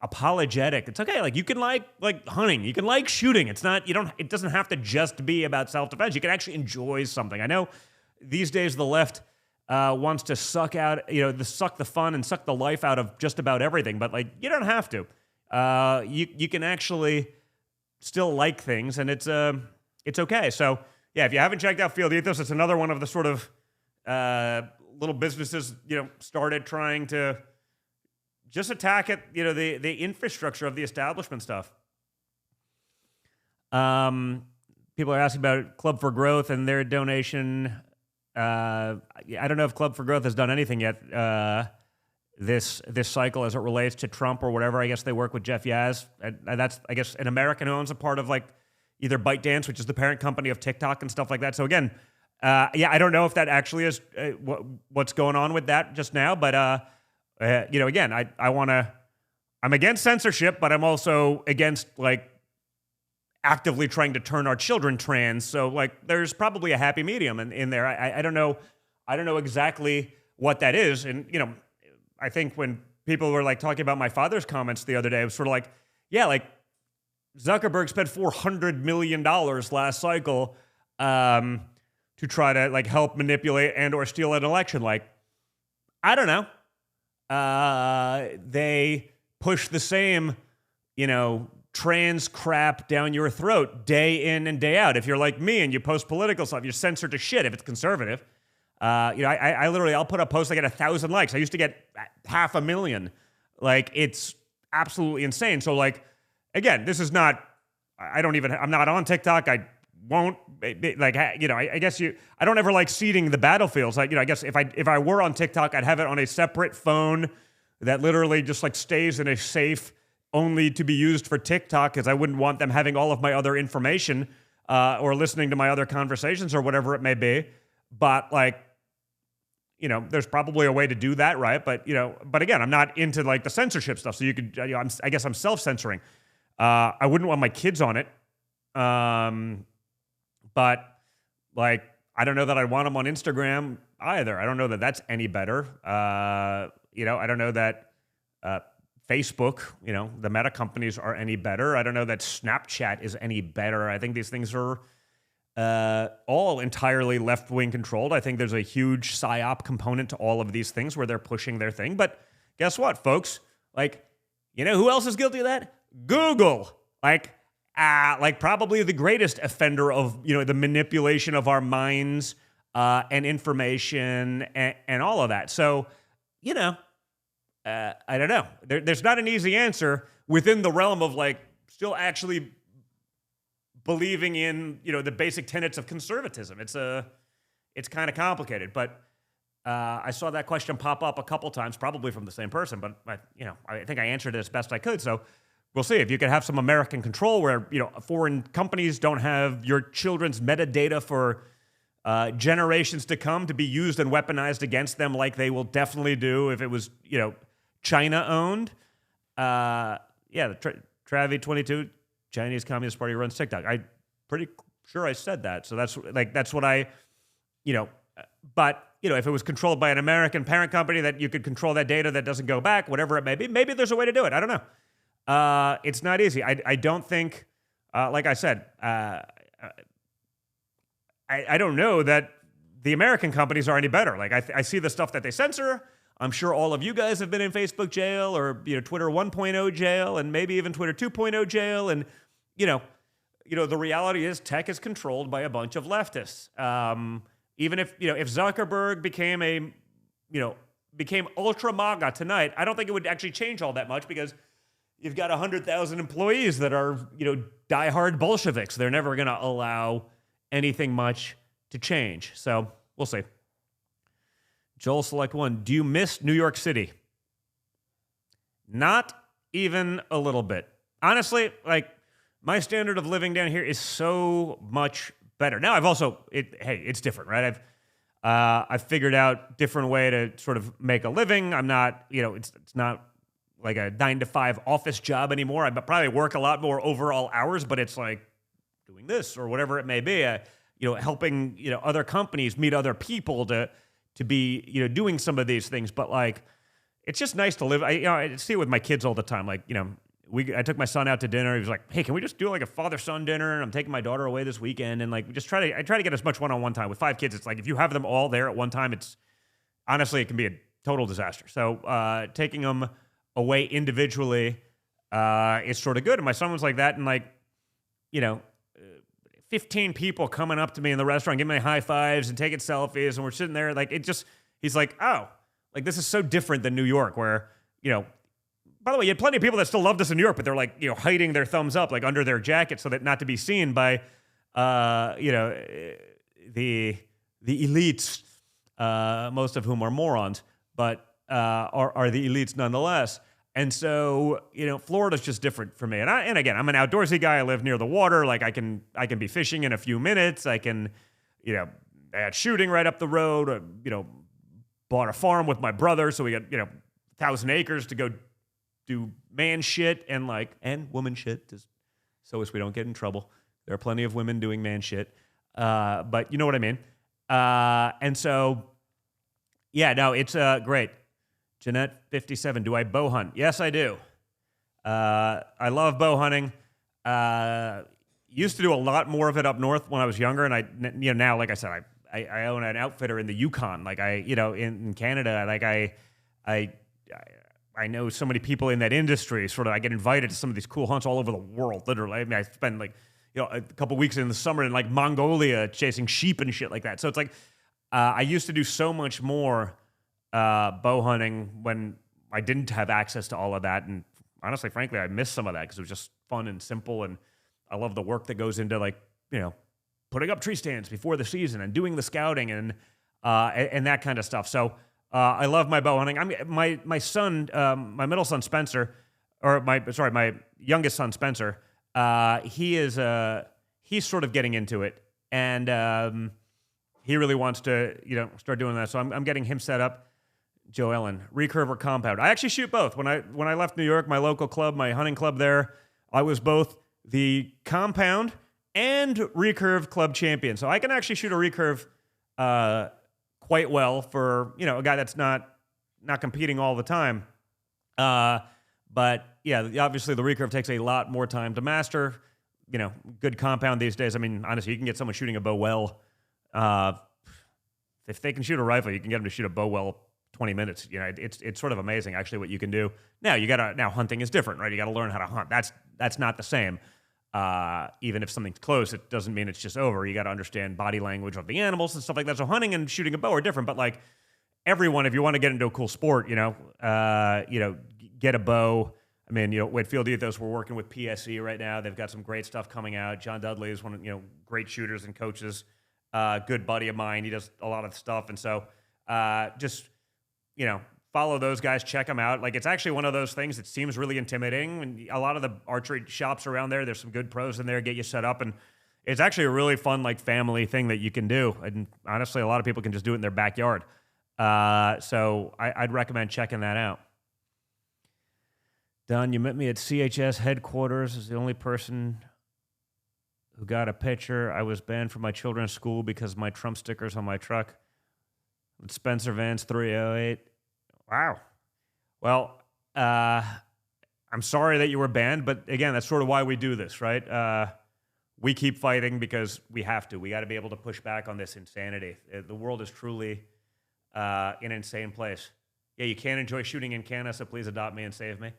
apologetic. It's okay. Like you can like hunting, you can like shooting. It's not, it doesn't have to just be about self-defense. You can actually enjoy something. I know these days the left wants to suck the fun and suck the life out of just about everything, but like you don't have to. You can actually still like things, and it's okay. So yeah, if you haven't checked out Field Ethos, it's another one of the sort of little businesses started trying to just attack at the infrastructure of the establishment stuff. People are asking about Club for Growth and their donation. I don't know if Club for Growth has done anything yet this cycle as it relates to Trump or whatever. I guess they work with Jeff Yaz, and that's, I guess, an American who owns a part of like either ByteDance, which is the parent company of TikTok and stuff like that. So again, I don't know if that actually is what's going on with that just now, but again, I'm against censorship, but I'm also against like actively trying to turn our children trans. So like, there's probably a happy medium in there. I don't know exactly what that is. And, I think when people were like talking about my father's comments the other day, it was sort of like, yeah, like Zuckerberg spent $400 million last cycle to try to like help manipulate and or steal an election. Like, I don't know. They push the same, trans crap down your throat day in and day out. If you're like me and you post political stuff, you're censored to shit if it's conservative. I'll put a post, I get 1,000 likes. I used to get 500,000. Like, it's absolutely insane. So like, again, this is not, I'm not on TikTok. I won't like, I guess I don't ever like seeding the battlefields. Like, I guess if I were on TikTok, I'd have it on a separate phone that literally just like stays in a safe only to be used for TikTok, because I wouldn't want them having all of my other information. or listening to my other conversations or whatever it may be. But like, you know, there's probably a way to do that, right? But, you know, but again, I'm not into like the censorship stuff. So you could, you know, I guess I'm self-censoring. I wouldn't want my kids on it. But like, I don't know that I want them on Instagram either. I don't know that that's any better. You know, I don't know that Facebook, you know, the meta companies are any better. I don't know that Snapchat is any better. I think these things are all entirely left-wing controlled. I think there's a huge psyop component to all of these things where they're pushing their thing. But guess what, folks? Like, you know who else is guilty of that? Google. Like probably the greatest offender of, you know, the manipulation of our minds and information and all of that. So, you know, I don't know. There's not an easy answer within the realm of like still actually believing in, you know, the basic tenets of conservatism. It's kind of complicated, but I saw that question pop up a couple times, probably from the same person, but you know, I think I answered it as best I could. So we'll see if you could have some American control where, you know, foreign companies don't have your children's metadata for generations to come to be used and weaponized against them, like they will definitely do if it was, you know, China owned. Yeah, the Travi22. Chinese Communist Party runs TikTok. I'm pretty sure I said that. So that's what I, you know, but, you know, if it was controlled by an American parent company that you could control that data that doesn't go back, whatever it may be, maybe there's a way to do it. I don't know. It's not easy. I don't think, like I said, I don't know that the American companies are any better. Like I see the stuff that they censor. I'm sure all of you guys have been in Facebook jail or, you know, Twitter 1.0 jail and maybe even Twitter 2.0 jail. And, you know, the reality is tech is controlled by a bunch of leftists. Even if, you know, if Zuckerberg became ultra MAGA tonight, I don't think it would actually change all that much because you've got 100,000 employees that are, you know, diehard Bolsheviks. They're never going to allow anything much to change. So we'll see. Joel, select one. Do you miss New York City? Not even a little bit. Honestly, like, my standard of living down here is so much better. Now, it's different, right? I've figured out different way to sort of make a living. I'm not, you know, it's not like a 9-to-5 office job anymore. I probably work a lot more overall hours, but it's like doing this or whatever it may be. You know, helping, you know, other companies meet other people to be, you know, doing some of these things. But like, it's just nice to live. I see it with my kids all the time. Like, you know, I took my son out to dinner. He was like, "Hey, can we just do like a father-son dinner?" And I'm taking my daughter away this weekend, and like, I try to get as much one-on-one time with 5 kids. It's like if you have them all there at one time, it can be a total disaster. So taking them away individually is sort of good. And my son was like that, and like, you know, 15 people coming up to me in the restaurant, giving me high fives and taking selfies, and we're sitting there like he's like, "Oh, like this is so different than New York, where, you know." By the way, you had plenty of people that still loved us in New York, but they're like, you know, hiding their thumbs up like under their jacket so that not to be seen by, you know, the elites, most of whom are morons, but are the elites nonetheless. And so, you know, Florida's just different for me. And again, I'm an outdoorsy guy. I live near the water. Like I can be fishing in a few minutes. I can, you know, I had shooting right up the road. You know, bought a farm with my brother, so we got, you know, 1,000 acres to go do man shit and woman shit, just so as we don't get in trouble. There are plenty of women doing man shit, but you know what I mean. And so, yeah, no, it's great. Jeanette 57. Do I bow hunt? Yes, I do. I love bow hunting. Used to do a lot more of it up north when I was younger, and now, like I said, I own an outfitter in the Yukon. Like in Canada, like I know so many people in that industry. Sort of, I get invited to some of these cool hunts all over the world. Literally, I mean, I spend like, you know, a couple weeks in the summer in like Mongolia chasing sheep and shit like that. So it's like I used to do so much more bow hunting when I didn't have access to all of that. And honestly, frankly, I miss some of that because it was just fun and simple. And I love the work that goes into, like, you know, putting up tree stands before the season and doing the scouting and that kind of stuff. So. I love my bow hunting. I mean, my son, my middle son Spencer, my youngest son Spencer. He he's sort of getting into it, and he really wants to, start doing that. So I'm getting him set up. Joe Ellen, recurve or compound? I actually shoot both. When I left New York, my local club, my hunting club there, I was both the compound and recurve club champion. So I can actually shoot a recurve quite well for a guy that's not competing all the time. But yeah, obviously the recurve takes a lot more time to master. Good compound these days. I mean, honestly, you can get someone shooting a bow well. If they can shoot a rifle, you can get them to shoot a bow well 20 minutes. It's sort of amazing actually what you can do. Now hunting is different, right? You got to learn how to hunt. That's not the same. Even if something's close, it doesn't mean it's just over. You got to understand body language of the animals and stuff like that. So hunting and shooting a bow are different, but like everyone, if you want to get into a cool sport, get a bow. I mean, Whitfield Ethos, we're working with PSE right now. They've got some great stuff coming out. John Dudley is one of, great shooters and coaches, good buddy of mine. He does a lot of stuff. And so, just, follow those guys, check them out. Like, it's actually one of those things that seems really intimidating. And a lot of the archery shops around there's some good pros in there, get you set up. And it's actually a really fun, like, family thing that you can do. And honestly, a lot of people can just do it in their backyard. So I'd recommend checking that out. Don, you met me at CHS headquarters as the only person who got a picture. I was banned from my children's school because of my Trump stickers on my truck. With Spencer Vance 308. Wow. Well, I'm sorry that you were banned, but again, that's sort of why we do this, right? We keep fighting because we have to. We got to be able to push back on this insanity. The world is truly an insane place. Yeah, you can't enjoy shooting in Canada, so please adopt me and save me.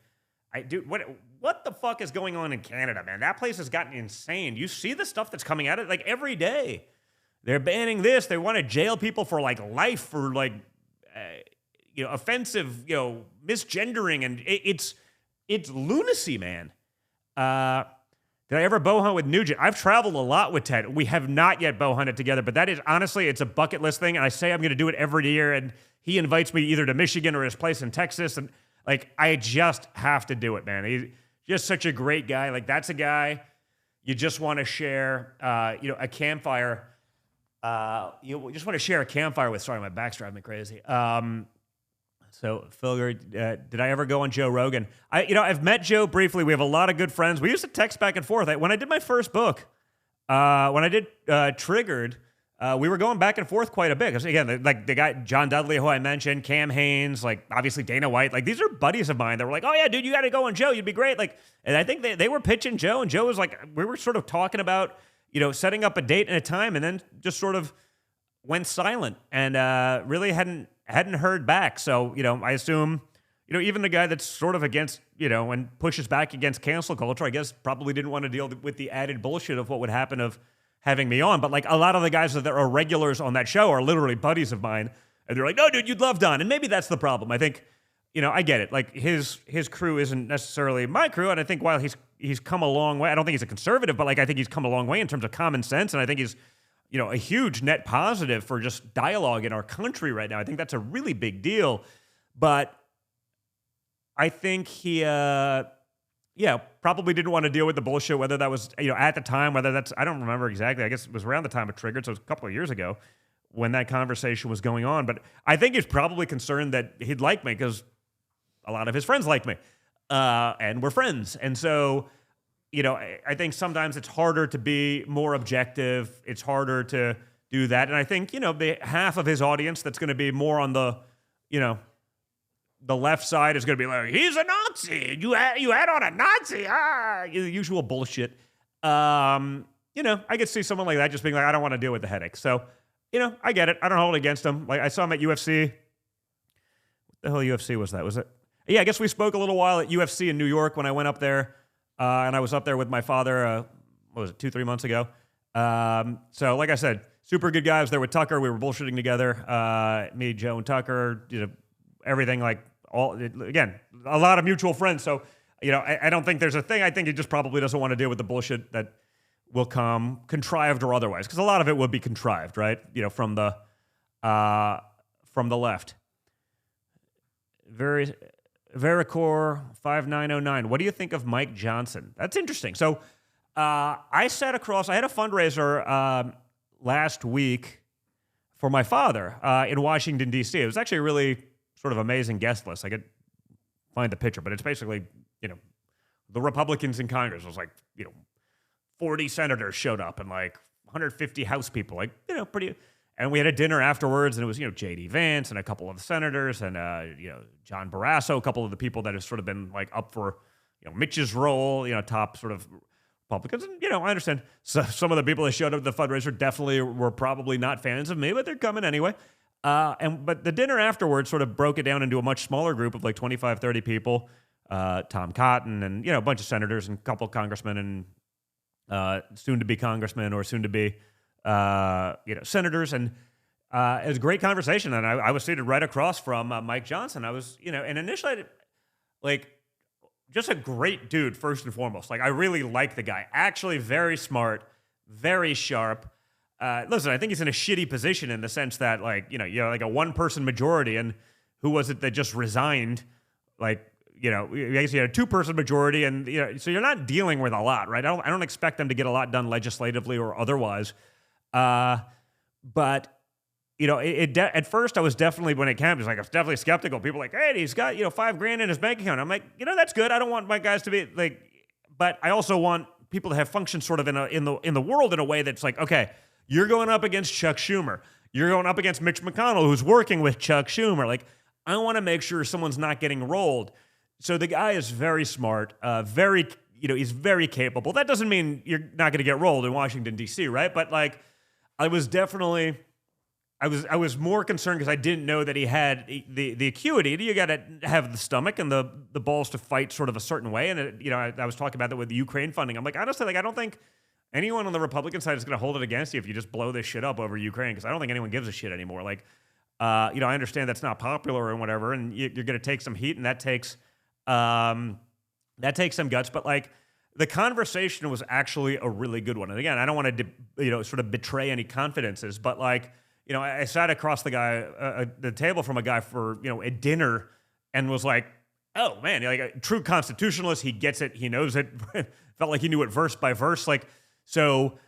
Dude, what the fuck is going on in Canada, man? That place has gotten insane. You see the stuff that's coming out of it, like, every day. They're banning this. They want to jail people for, like, life for, like, offensive, misgendering, and it's lunacy, man. Did I ever bow hunt with Nugent? I've traveled a lot with Ted. We have not yet bow hunted together, but that is, honestly, it's a bucket list thing, and I say I'm going to do it every year, and he invites me either to Michigan or his place in Texas, and, like, I just have to do it, man. He's just such a great guy. Like, that's a guy you just want to share, a campfire. You just want to share a campfire with. Sorry, my back's driving me crazy. So, Philger, did I ever go on Joe Rogan? I've met Joe briefly. We have a lot of good friends. We used to text back and forth. When I did my first book, when I did Triggered, we were going back and forth quite a bit. Because, again, like the guy, John Dudley, who I mentioned, Cam Haynes, like, obviously Dana White. Like, these are buddies of mine that were like, oh, yeah, dude, you got to go on Joe. You'd be great. Like, and I think they were pitching Joe, and Joe was like, we were sort of talking about, setting up a date and a time, and then just sort of went silent and really hadn't heard back. So, I assume, even the guy that's sort of against, and pushes back against cancel culture, I guess probably didn't want to deal with the added bullshit of what would happen of having me on. But, like, a lot of the guys that are regulars on that show are literally buddies of mine. And they're like, no, dude, you'd love Don. And maybe that's the problem. I think, I get it. Like, his crew isn't necessarily my crew. And I think while he's come a long way, I don't think he's a conservative, but, like, I think he's come a long way in terms of common sense. And I think he's, a huge net positive for just dialogue in our country right now. I think that's a really big deal. But I think he, probably didn't want to deal with the bullshit, whether that was, at the time, whether that's, I don't remember exactly. I guess it was around the time of Triggered, so it was a couple of years ago when that conversation was going on. But I think he's probably concerned that he'd like me because a lot of his friends like me, and we're friends. And so, I think sometimes it's harder to be more objective. It's harder to do that. And I think, the half of his audience that's going to be more on the, the left side is going to be like, he's a Nazi. You had on a Nazi. The usual bullshit. I could see someone like that just being like, I don't want to deal with the headache. So, I get it. I don't hold it against him. Like, I saw him at UFC. What the hell UFC was that? Was it? Yeah, I guess we spoke a little while at UFC in New York when I went up there. And I was up there with my father, 2-3 months ago. So, like I said, super good guy. I was there with Tucker. We were bullshitting together. Me, Joe, and Tucker, everything, like, again, a lot of mutual friends. So, I don't think there's a thing. I think he just probably doesn't want to deal with the bullshit that will come, contrived or otherwise, because a lot of it would be contrived, right? From the left. Vericor 5909. What do you think of Mike Johnson? That's interesting. So I sat across. I had a fundraiser last week for my father in Washington, D.C. It was actually a really sort of amazing guest list. I could find the picture, but it's basically, the Republicans in Congress. It was like, 40 senators showed up and like 150 House people, like, pretty. And we had a dinner afterwards, and it was, J.D. Vance and a couple of the senators and, John Barrasso, a couple of the people that have sort of been like up for, Mitch's role, top sort of Republicans. And, I understand some of the people that showed up at the fundraiser definitely were probably not fans of me, but they're coming anyway. But the dinner afterwards sort of broke it down into a much smaller group of like 25, 30 people. Tom Cotton and, a bunch of senators and a couple of congressmen and soon-to-be congressmen or soon-to-be, senators. And it was a great conversation. And I was seated right across from Mike Johnson. I was, and initially, just a great dude, first and foremost. Like, I really like the guy. Actually very smart, very sharp. Listen, I think he's in a shitty position in the sense that, like, like a one-person majority, and who was it that just resigned? Like, I guess you had a two-person majority, and so you're not dealing with a lot, right? I don't expect them to get a lot done legislatively or otherwise. But at first I was definitely, when it came, I was definitely skeptical. People were like, hey, he's got $5,000 in his bank account. I'm like, that's good. I don't want my guys to be like, but I also want people to have functions sort of in the world in a way that's like, okay, you're going up against Chuck Schumer. You're going up against Mitch McConnell, who's working with Chuck Schumer. Like, I want to make sure someone's not getting rolled. So the guy is very smart, he's very capable. That doesn't mean you're not going to get rolled in Washington, D.C., right? But like, I was more concerned because I didn't know that he had the acuity. You got to have the stomach and the balls to fight sort of a certain way. And I was talking about that with the Ukraine funding. I'm like, honestly, I don't think anyone on the Republican side is going to hold it against you if you just blow this shit up over Ukraine, because I don't think anyone gives a shit anymore. Like, I understand that's not popular and whatever, and you're going to take some heat, and that takes some guts. But like, the conversation was actually a really good one. And again, I don't want to sort of betray any confidences, but like, I sat across the table from a guy for a dinner, and was like, oh man, like a true constitutionalist. He gets it. He knows it. Felt like he knew it verse by verse. Like, so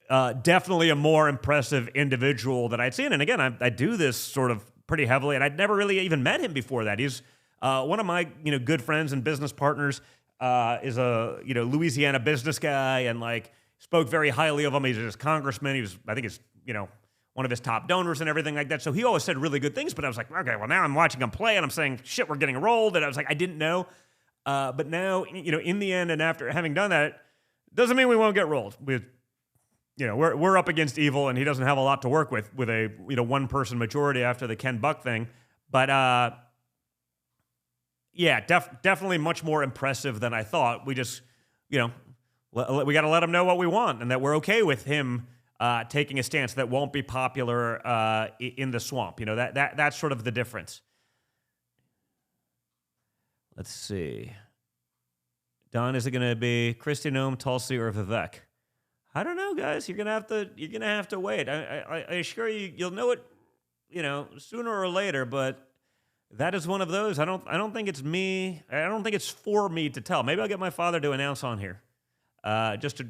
definitely a more impressive individual that I'd seen. And again, I do this sort of pretty heavily, and I'd never really even met him before that. He's one of my good friends and business partners. Is a Louisiana business guy, and like spoke very highly of him. He's his congressman. He was, I think, one of his top donors and everything like that. So he always said really good things. But I was like, okay, well, now I'm watching him play, and I'm saying, shit, we're getting rolled. And I was like, I didn't know. But now, in the end, and after having done that, doesn't mean we won't get rolled. We're up against evil, and he doesn't have a lot to work with a one-person majority after the Ken Buck thing. But yeah, definitely much more impressive than I thought. We just, we got to let him know what we want, and that we're okay with him taking a stance that won't be popular in the swamp. That's sort of the difference. Let's see. Don, is it going to be Kristi Noem, Tulsi, or Vivek? I don't know, guys. You're gonna have to wait. I assure you, you'll know it, sooner or later. But that is one of those. I don't think it's me. I don't think it's for me to tell. Maybe I'll get my father to announce on here, just to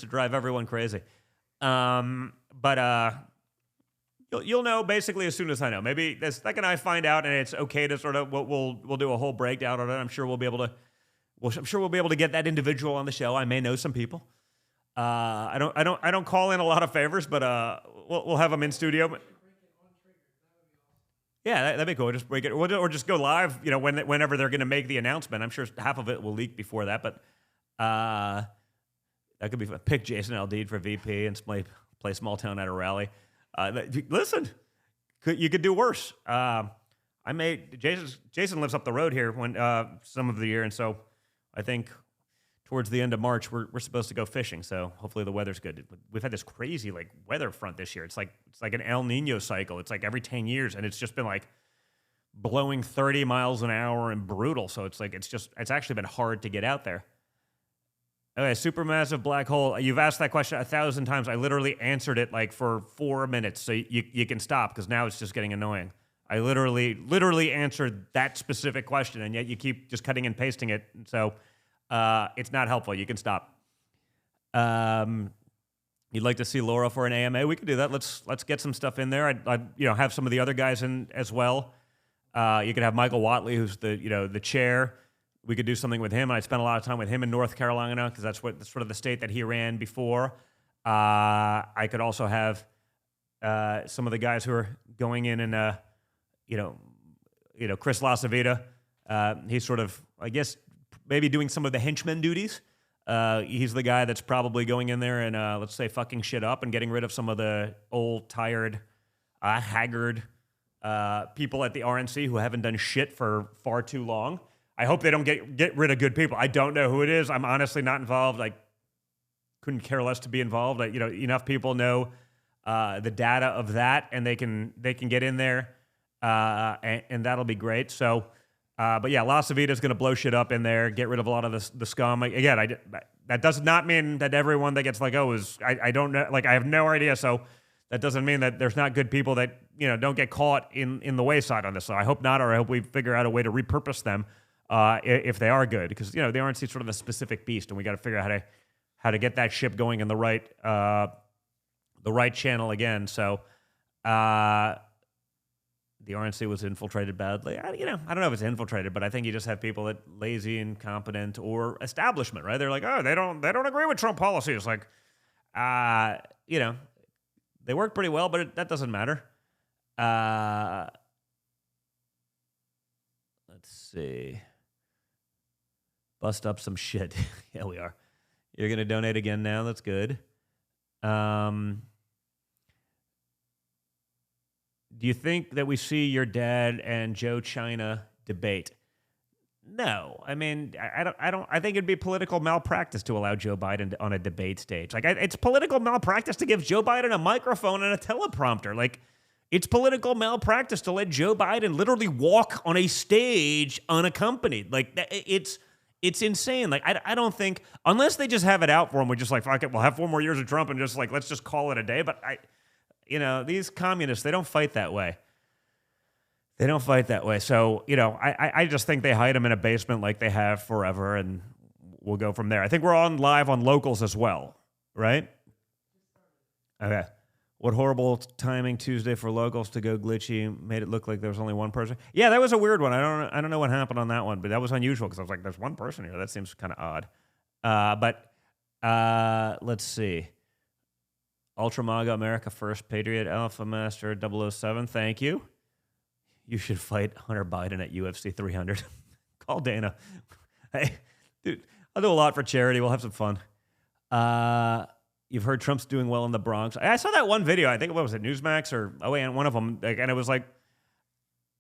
drive everyone crazy. But you'll know basically as soon as I know. Maybe the second I find out, and it's okay to sort of we'll do a whole breakdown on it. I'm sure we'll be able to get that individual on the show. I may know some people. I don't call in a lot of favors, but we'll have them in studio. Yeah, that'd be cool. Just break it, or just go live. Whenever they're going to make the announcement. I'm sure half of it will leak before that, but that could be fun. Pick Jason Aldean for VP and play small town at a rally. Listen, you could do worse. Jason lives up the road here some of the year, and so I think towards the end of March we're supposed to go fishing. So hopefully the weather's good. We've had this crazy weather front this year. It's like an El Nino cycle. It's like every 10 years, and it's just been blowing 30 miles an hour and brutal. So it's actually been hard to get out there. Okay, supermassive black hole. You've asked that question 1,000 times. I literally answered it for 4 minutes, so you can stop, because now it's just getting annoying. I literally answered that specific question, and yet you keep just cutting and pasting it. So it's not helpful. You can stop. You'd like to see Laura for an AMA? We could do that. Let's get some stuff in there. I'd have some of the other guys in as well. You could have Michael Watley, who's the chair. We could do something with him. I spent a lot of time with him in North Carolina because that's sort of the state that he ran before. I could also have some of the guys who are going in and Chris LaCivita. He's sort of, I guess, maybe doing some of the henchman duties. He's the guy that's probably going in there and, let's say, fucking shit up and getting rid of some of the old, tired, haggard people at the RNC who haven't done shit for far too long. I hope they don't get rid of good people. I don't know who it is. I'm honestly not involved. I couldn't care less to be involved. Enough people know the data of that, and they can get in there, and that'll be great. So. But yeah, LaCivita is going to blow shit up in there, get rid of a lot of the scum. Again, that does not mean that everyone that gets let go is, I don't know, I have no idea. So that doesn't mean that there's not good people that, don't get caught in the wayside on this. So I hope not, or I hope we figure out a way to repurpose them if they are good. Because, the RNC is sort of a specific beast, and we got to figure out how to get that ship going in the right channel again. So, the RNC was infiltrated badly. I don't know if it's infiltrated, but I think you just have people that lazy, incompetent, or establishment, right? They're like, oh, they don't agree with Trump policy. It's like, they work pretty well, but that doesn't matter. Let's see. Bust up some shit. Yeah, we are. You're going to donate again now. That's good. Do you think that we see your dad and Joe China debate? No. I mean, I don't. I think it'd be political malpractice to allow Joe Biden on a debate stage. It's political malpractice to give Joe Biden a microphone and a teleprompter. It's political malpractice to let Joe Biden literally walk on a stage unaccompanied. It's insane. I don't think, unless they just have it out for him, we're just like, fuck it, we'll have 4 more years of Trump and just let's just call it a day. But these communists, they don't fight that way. They don't fight that way. So, I just think they hide him in a basement like they have forever, and we'll go from there. I think we're on live on Locals as well, right? Okay. What horrible timing Tuesday for Locals to go glitchy. Made it look like there was only one person. Yeah, that was a weird one. I don't know what happened on that one, but that was unusual because I was like, there's one person here. That seems kind of odd. Let's see. Ultra MAGA America First Patriot Alpha Master 007. Thank you. You should fight Hunter Biden at UFC 300. Call Dana. Hey, dude, I'll do a lot for charity. We'll have some fun. You've heard Trump's doing well in the Bronx. I saw that one video. I think, what was it, Newsmax or OAN, one of them. And it was like,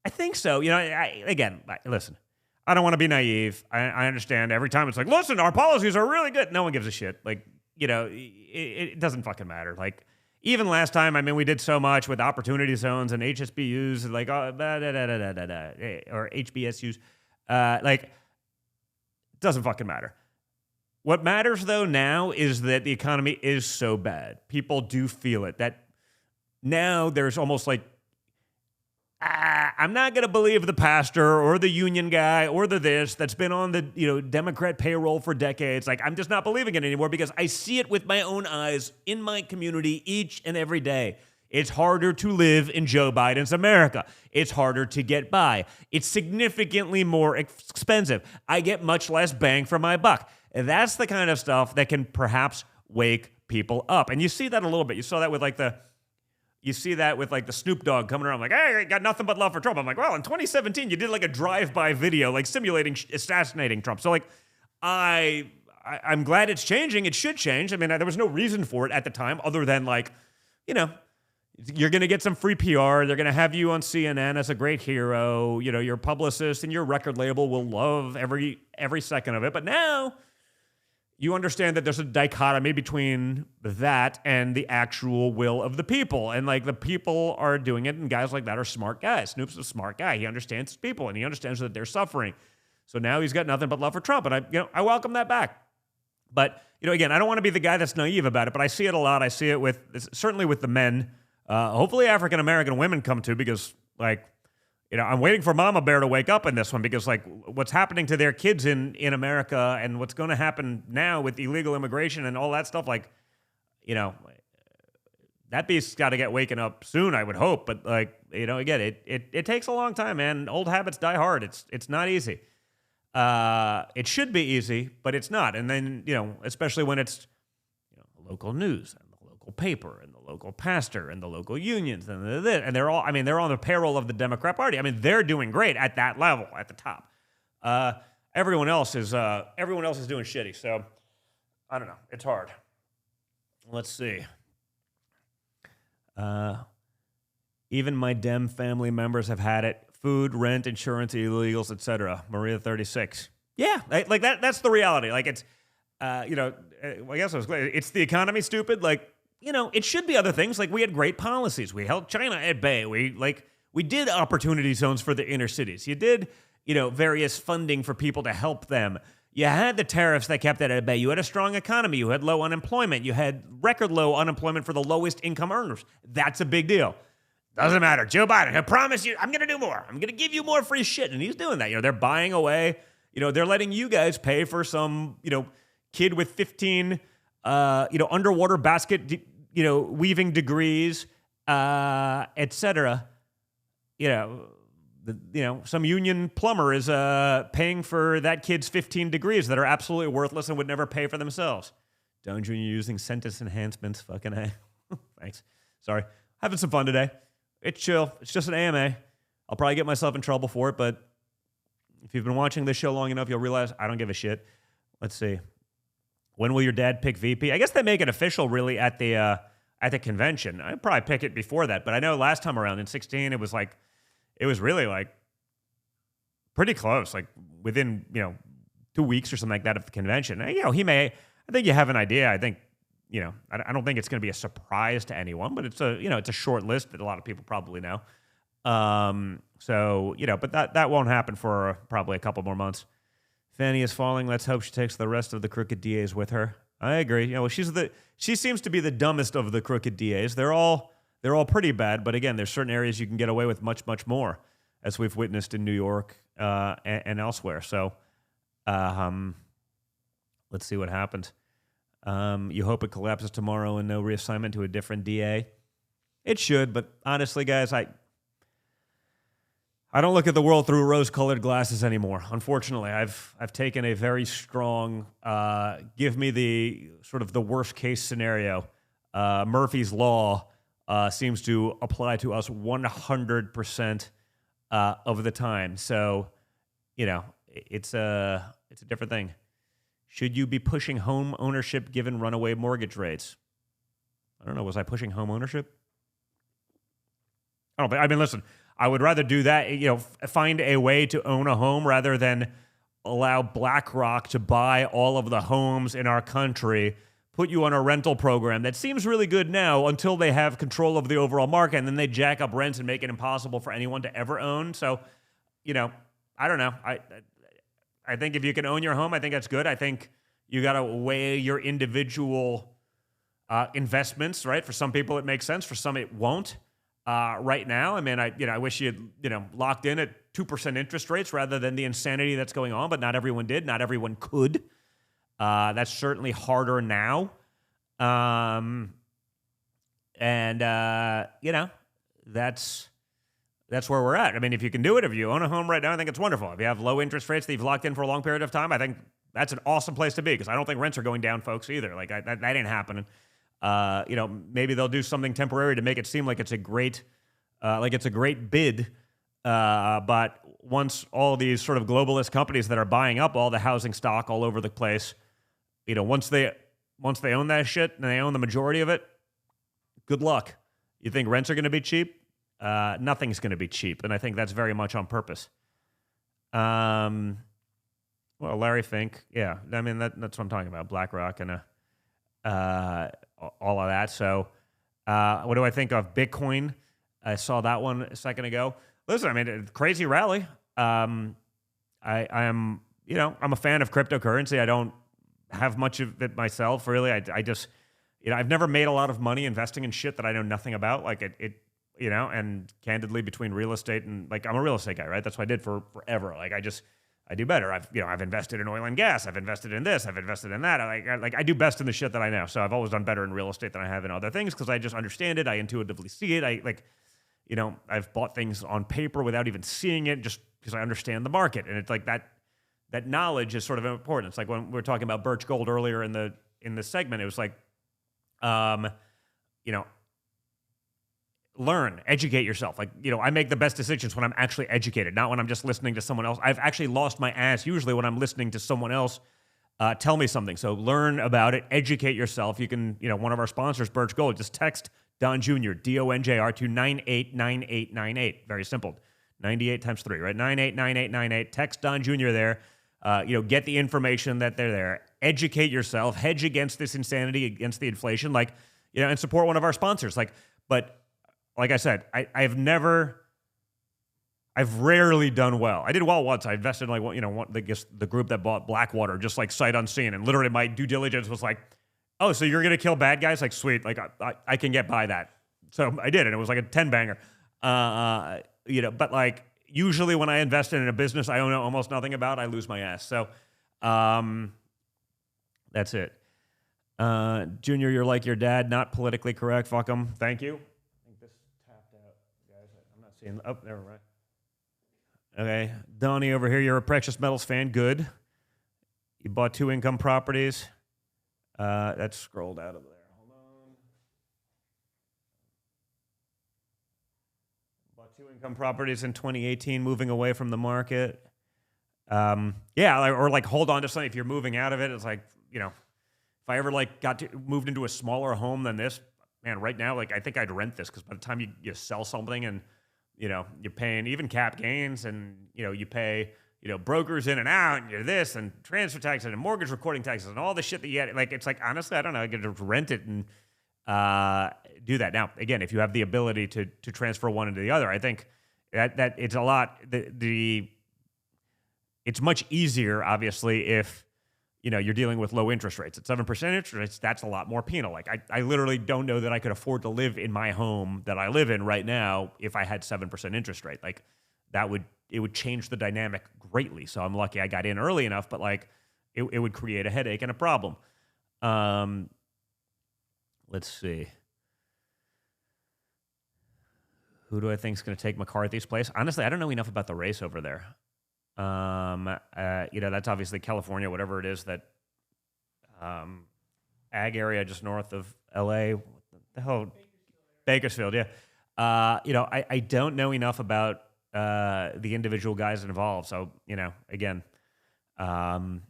I think so. Listen, I don't want to be naive. I understand every time it's like, listen, our policies are really good. No one gives a shit. It doesn't fucking matter. Even last time, we did so much with opportunity zones and HSBUs, or HBSUs. It doesn't fucking matter. What matters, though, now is that the economy is so bad. People do feel it. That now there's almost I'm not going to believe the pastor or the union guy or the this that's been on the Democrat payroll for decades. I'm just not believing it anymore because I see it with my own eyes in my community each and every day. It's harder to live in Joe Biden's America. It's harder to get by. It's significantly more expensive. I get much less bang for my buck. And that's the kind of stuff that can perhaps wake people up. And you see that a little bit. You saw that with the Snoop Dogg coming around hey, I got nothing but love for Trump. I'm like, well, in 2017, you did a drive-by video, simulating assassinating Trump. So I'm glad it's changing. It should change. There was no reason for it at the time other than you're going to get some free PR. They're going to have you on CNN as a great hero. Your publicist and your record label will love every second of it. But now you understand that there's a dichotomy between that and the actual will of the people. And the people are doing it, and guys like that are smart guys. Snoop's a smart guy. He understands his people, and he understands that they're suffering. So now he's got nothing but love for Trump, and I welcome that back. But, again, I don't want to be the guy that's naive about it, but I see it a lot. I see it certainly with the men. Hopefully African-American women come too, because, I'm waiting for Mama Bear to wake up in this one because, like, what's happening to their kids in America and what's going to happen now with illegal immigration and all that stuff, like, that beast's got to get waken up soon, I would hope. But, like, again, it takes a long time, man. Old habits die hard. It's not easy. It should be easy, but it's not. And then, especially when it's local news and the local paper and the local pastor and the local unions and they're all, they're on the payroll of the Democrat Party. They're doing great at that level, at the top. Everyone else is doing shitty. So I don't know. It's hard. Let's see. Even my Dem family members have had it. Food, rent, insurance, illegals, etc. Maria 36. Yeah, like that. That's the reality. Like it's, I guess I was glad. It's the economy, stupid. Like, it should be other things. Like we had great policies. We held China at bay. We did opportunity zones for the inner cities. You did, various funding for people to help them. You had the tariffs that kept that at bay. You had a strong economy. You had low unemployment. You had record low unemployment for the lowest income earners. That's a big deal. Doesn't matter. Joe Biden, I promise you, I'm going to do more. I'm going to give you more free shit. And he's doing that. They're buying away. They're letting you guys pay for some, kid with 15, underwater basket, weaving degrees, etc. Some union plumber is paying for that kid's 15 degrees that are absolutely worthless and would never pay for themselves. Don't you using sentence enhancements? Fucking A. Thanks. Sorry. Having some fun today. It's chill. It's just an AMA. I'll probably get myself in trouble for it, but if you've been watching this show long enough, you'll realize I don't give a shit. Let's see. When will your dad pick VP? I guess they make it official really at the convention. I'd probably pick it before that, but I know last time around in 2016, it was really like pretty close, like within, 2 weeks or something like that of the convention. He may, I think you have an idea. I think, I don't think it's going to be a surprise to anyone, but it's a short list that a lot of people probably know. But that won't happen for probably a couple more months. Fanny is falling. Let's hope she takes the rest of the crooked DAs with her. I agree. She seems to be the dumbest of the crooked DAs. They're all pretty bad, but again, there's certain areas you can get away with much, much more, as we've witnessed in New York and elsewhere. So, let's see what happens. You hope it collapses tomorrow and no reassignment to a different DA. It should, but honestly, guys, I don't look at the world through rose-colored glasses anymore. Unfortunately, I've taken a very strong, give me the sort of the worst-case scenario. Murphy's Law seems to apply to us 100% of the time. So, it's a different thing. Should you be pushing home ownership given runaway mortgage rates? I don't know. Was I pushing home ownership? I don't think. Listen, I would rather do that, find a way to own a home rather than allow BlackRock to buy all of the homes in our country, put you on a rental program that seems really good now until they have control of the overall market, and then they jack up rents and make it impossible for anyone to ever own. So, I don't know. I think if you can own your home, I think that's good. I think you got to weigh your individual investments, right? For some people, it makes sense. For some, it won't. Right now, I wish you had, locked in at 2% interest rates rather than the insanity that's going on, but not everyone did. Not everyone could. That's certainly harder now. That's where we're at. If you can do it, if you own a home right now, I think it's wonderful. If you have low interest rates that you've locked in for a long period of time, I think that's an awesome place to be, because I don't think rents are going down, folks, either. Like, that ain't happening. Maybe they'll do something temporary to make it seem like it's a great bid. But once all these sort of globalist companies that are buying up all the housing stock all over the place, once they own that shit and they own the majority of it, good luck. You think rents are going to be cheap? Nothing's going to be cheap, and I think that's very much on purpose. Well, Larry Fink, yeah, that's what I'm talking about, BlackRock and all of that. So, what do I think of Bitcoin? I saw that one a second ago. Listen, crazy rally. I'm a fan of cryptocurrency. I don't have much of it myself, really. I just, I've never made a lot of money investing in shit that I know nothing about. Like, you know, and candidly between real estate and like, I'm a real estate guy, right? That's what I did for forever. Like I do better. I've invested in oil and gas. I've invested in this. I've invested in that. I do best in the shit that I know. So I've always done better in real estate than I have in other things because I just understand it. I intuitively see it. I've bought things on paper without even seeing it just because I understand the market. And it's like that knowledge is sort of important. It's like when we were talking about Birch Gold earlier in the segment, it was like, learn, educate yourself. Like, I make the best decisions when I'm actually educated, not when I'm just listening to someone else. I've actually lost my ass usually when I'm listening to someone else tell me something. So learn about it, educate yourself. You can, one of our sponsors, Birch Gold, just text Don Jr., DONJR, to 989898. Very simple. 98 times 3, right? 989898. Text Don Jr. there. Get the information that they're there. Educate yourself. Hedge against this insanity, against the inflation, and support one of our sponsors. But like I said, I've rarely done well. I did well once. I invested in the group that bought Blackwater, just like sight unseen. And literally my due diligence was like, oh, so you're going to kill bad guys? Like, sweet. Like I can get by that. So I did. And it was like a 10 banger. But like usually when I invest in a business I own almost nothing about, I lose my ass. So that's it. Junior, you're like your dad, not politically correct. Fuck him. Thank you. Oh, never mind. Okay. Donnie over here, you're a precious metals fan. Good. You bought 2 income properties. That's scrolled out of there. Hold on. Bought 2 income properties in 2018, moving away from the market. Or hold on to something. If you're moving out of it, it's like, if I ever moved into a smaller home than this, man, right now, I think I'd rent this because by the time you sell something and you're paying even cap gains and, you pay, brokers in and out and you're this and transfer taxes and mortgage recording taxes and all the shit that you get. It's like, honestly, I don't know. I could just rent it and do that. Now, again, if you have the ability to transfer one into the other, I think that it's a lot. It's much easier, obviously, if, you're dealing with low interest rates. At 7% interest rates, that's a lot more penal. I literally don't know that I could afford to live in my home that I live in right now if I had 7% interest rate. It would change the dynamic greatly. So I'm lucky I got in early enough, but it would create a headache and a problem. Let's see. Who do I think is going to take McCarthy's place? Honestly, I don't know enough about the race over there. That's obviously California, whatever it is, that ag area just north of LA. What the hell? Bakersfield, yeah. I don't know enough about the individual guys involved. So, again, I'm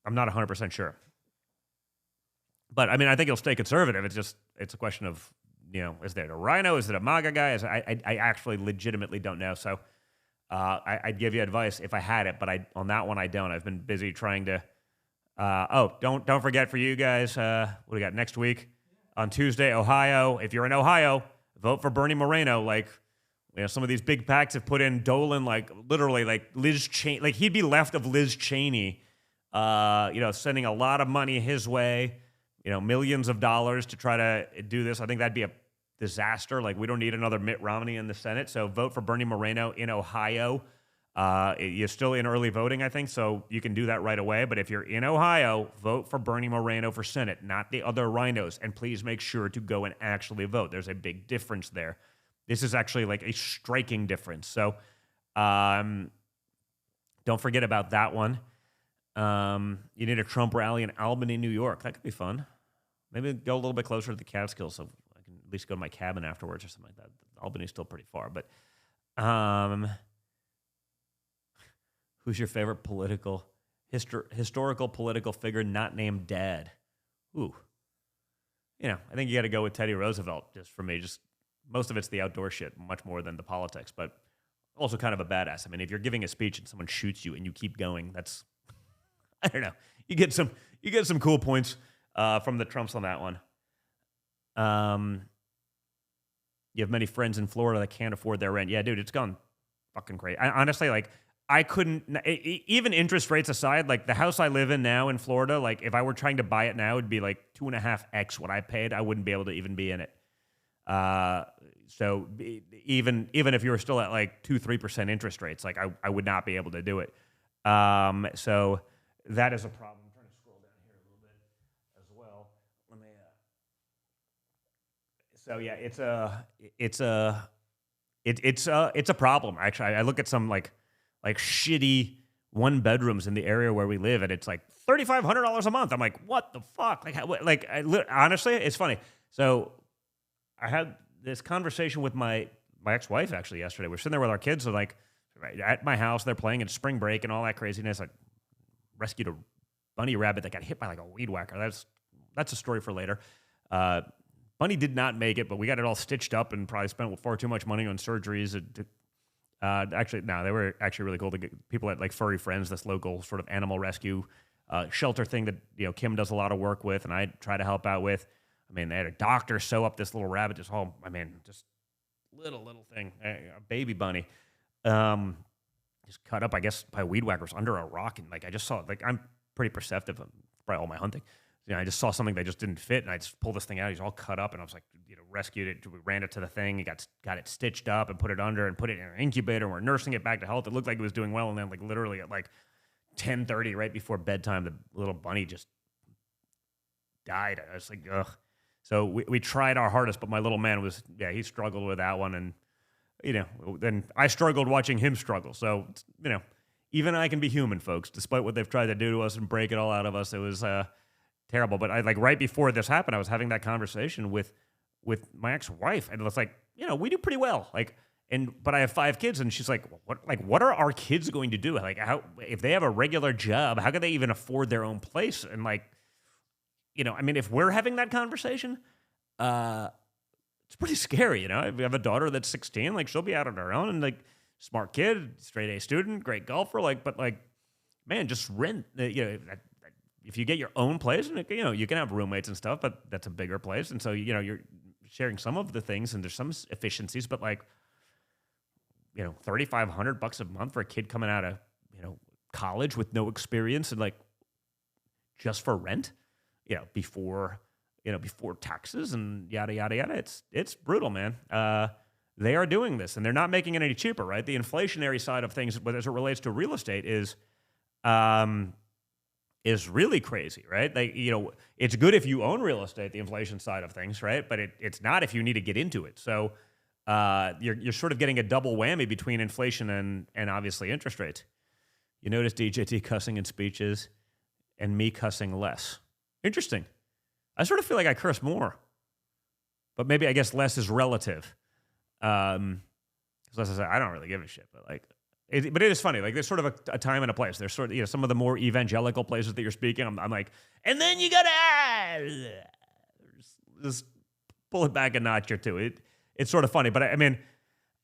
not 100% sure. But I mean, I think he'll stay conservative. It's a question of, is there a rhino? Is it a MAGA guy? I actually legitimately don't know. So I'd give you advice if I had it, but on that one I don't. I've been busy trying to. Don't forget for you guys. What do we got next week on Tuesday? Ohio. If you're in Ohio, vote for Bernie Moreno. Some of these big PACs have put in Dolan, literally, Liz Cheney. He'd be left of Liz Cheney. Sending a lot of money his way. Millions of dollars to try to do this. I think that'd be a disaster. We don't need another Mitt Romney in the Senate. So vote for Bernie Moreno in Ohio. You're still in early voting, I think, so you can do that right away. But if you're in Ohio, vote for Bernie Moreno for Senate, not the other rhinos. And please make sure to go and actually vote. There's a big difference there. This is actually a striking difference. So don't forget about that one. You need a Trump rally in Albany, New York. That could be fun. Maybe go a little bit closer to the Catskills so I can at least go to my cabin afterwards or something like that. Albany's still pretty far. But who's your favorite historical political figure not named Dad? Ooh. I think you got to go with Teddy Roosevelt, just for me. Just most of it's the outdoor shit, much more than the politics, but also kind of a badass. I mean, if you're giving a speech and someone shoots you and you keep going, that's, I don't know. You get some cool points from the Trumps on that one. You have many friends in Florida that can't afford their rent. Yeah, dude, it's gone fucking crazy. Honestly, I couldn't, even interest rates aside, the house I live in now in Florida, if I were trying to buy it now, it'd be 2.5x what I paid. I wouldn't be able to even be in it. So even if you were still at like 2-3% interest rates, like I would not be able to do it. So that is a problem. I'm trying to scroll down here a little bit as well. Let me. So yeah, it's a problem. Actually, I look at some like shitty one bedrooms in the area where we live, and it's like $3,500 a month. I'm like, what the fuck? Honestly, it's funny. So I had this conversation with my ex-wife actually yesterday. We're sitting there with our kids, so like at my house, they're playing. It's spring break and all that craziness. I rescued a bunny rabbit that got hit by like a weed whacker. That's a story for later. Bunny did not make it, but we got it all stitched up and probably spent far too much money on surgeries. Actually, no, they were actually really cool. To get people at like Furry Friends, this local sort of animal rescue shelter thing that Kim does a lot of work with, and I try to help out with. I mean, they had a doctor sew up this little rabbit. Just little thing, a baby bunny, just cut up, I guess, by weed whackers under a rock. And like I just saw, like I'm pretty perceptive on probably all my hunting. I just saw something that just didn't fit, and I just pulled this thing out. He's all cut up, and I was like, rescued it. We ran it to the thing. He got it stitched up and put it under and put it in an incubator. And we're nursing it back to health. It looked like it was doing well, and then like literally at like 10:30, right before bedtime, the little bunny just died. I was like, ugh. So we tried our hardest, but my little man he struggled with that one, and then I struggled watching him struggle. So even I can be human, folks. Despite what they've tried to do to us and break it all out of us, it was terrible. But I like right before this happened, I was having that conversation with my ex-wife, and it's like, we do pretty well. But I have 5 kids, and she's like, what are our kids going to do? Like, how if they have a regular job, how can they even afford their own place? And like, I mean, if we're having that conversation, it's pretty scary. We have a daughter that's 16, like she'll be out on her own, and like smart kid, straight A student, great golfer, but man, just rent. If you get your own place, and you can have roommates and stuff, but that's a bigger place, and so you're sharing some of the things, and there's some efficiencies, but like $3,500 a month for a kid coming out of college with no experience, and like just for rent, before taxes and yada yada yada. It's brutal, man. They are doing this, and they're not making it any cheaper, right? The inflationary side of things, as it relates to real estate, is really crazy, right? Like, it's good if you own real estate, the inflation side of things, right? But it's not if you need to get into it. So you're sort of getting a double whammy between inflation and obviously interest rates. You notice DJT cussing in speeches and me cussing less. Interesting. I sort of feel like I curse more, but maybe I guess less is relative. Because as I said, I don't really give a shit, but like, but it is funny. Like, there's sort of a time and a place. There's sort of, some of the more evangelical places that you're speaking. I'm like, and then you gotta just pull it back a notch or two. It's sort of funny, but I mean,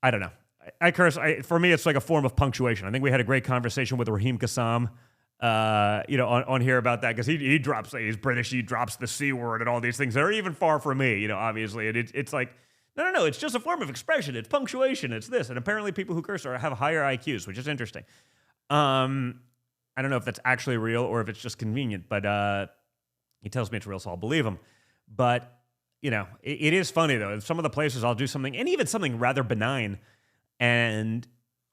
I don't know. I curse. For me, it's like a form of punctuation. I think we had a great conversation with Raheem Kassam, on here about that, because he drops, he's British, he drops the C word and all these things that are even far from me, obviously. And it's like, no, it's just a form of expression. It's punctuation. It's this. And apparently people who curse have higher IQs, which is interesting. I don't know if that's actually real or if it's just convenient, but he tells me it's real, so I'll believe him. But, it is funny, though. In some of the places I'll do something, and even something rather benign, and,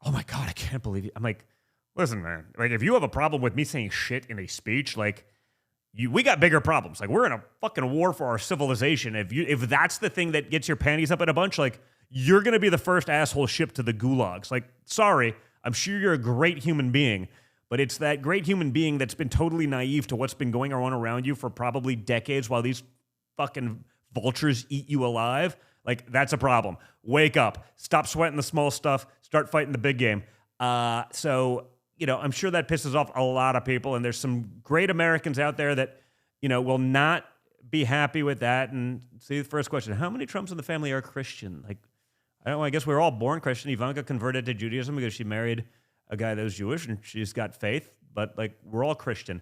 oh my God, I can't believe it. I'm like, listen, man, like, if you have a problem with me saying shit in a speech, like, we got bigger problems. Like, we're in a fucking war for our civilization. If that's the thing that gets your panties up in a bunch, like, you're going to be the first asshole shipped to the gulags. Like, sorry, I'm sure you're a great human being, but it's that great human being that's been totally naive to what's been going on around you for probably decades while these fucking vultures eat you alive. Like, that's a problem. Wake up. Stop sweating the small stuff. Start fighting the big game. So, I'm sure that pisses off a lot of people, and there's some great Americans out there that, will not be happy with that. And see, the first question, how many Trumps in the family are Christian? Like, I don't know, I guess we're all born Christian. Ivanka converted to Judaism because she married a guy that was Jewish, and she's got faith, but like, we're all Christian.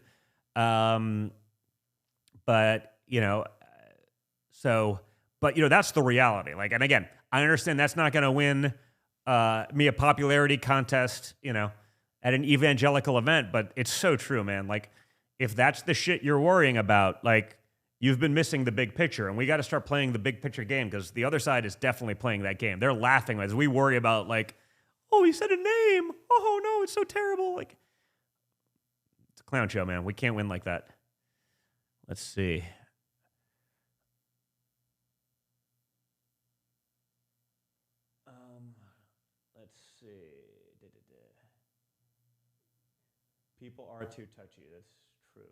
But, that's the reality. Like, and again, I understand that's not going to win me a popularity contest, at an evangelical event, but it's so true, man. Like, if that's the shit you're worrying about, like, you've been missing the big picture, and we got to start playing the big picture game because the other side is definitely playing that game. They're laughing as we worry about like, oh, he said a name. Oh no, it's so terrible. Like, it's a clown show, man. We can't win like that. Let's see. Let's see. People are too touchy. That's true.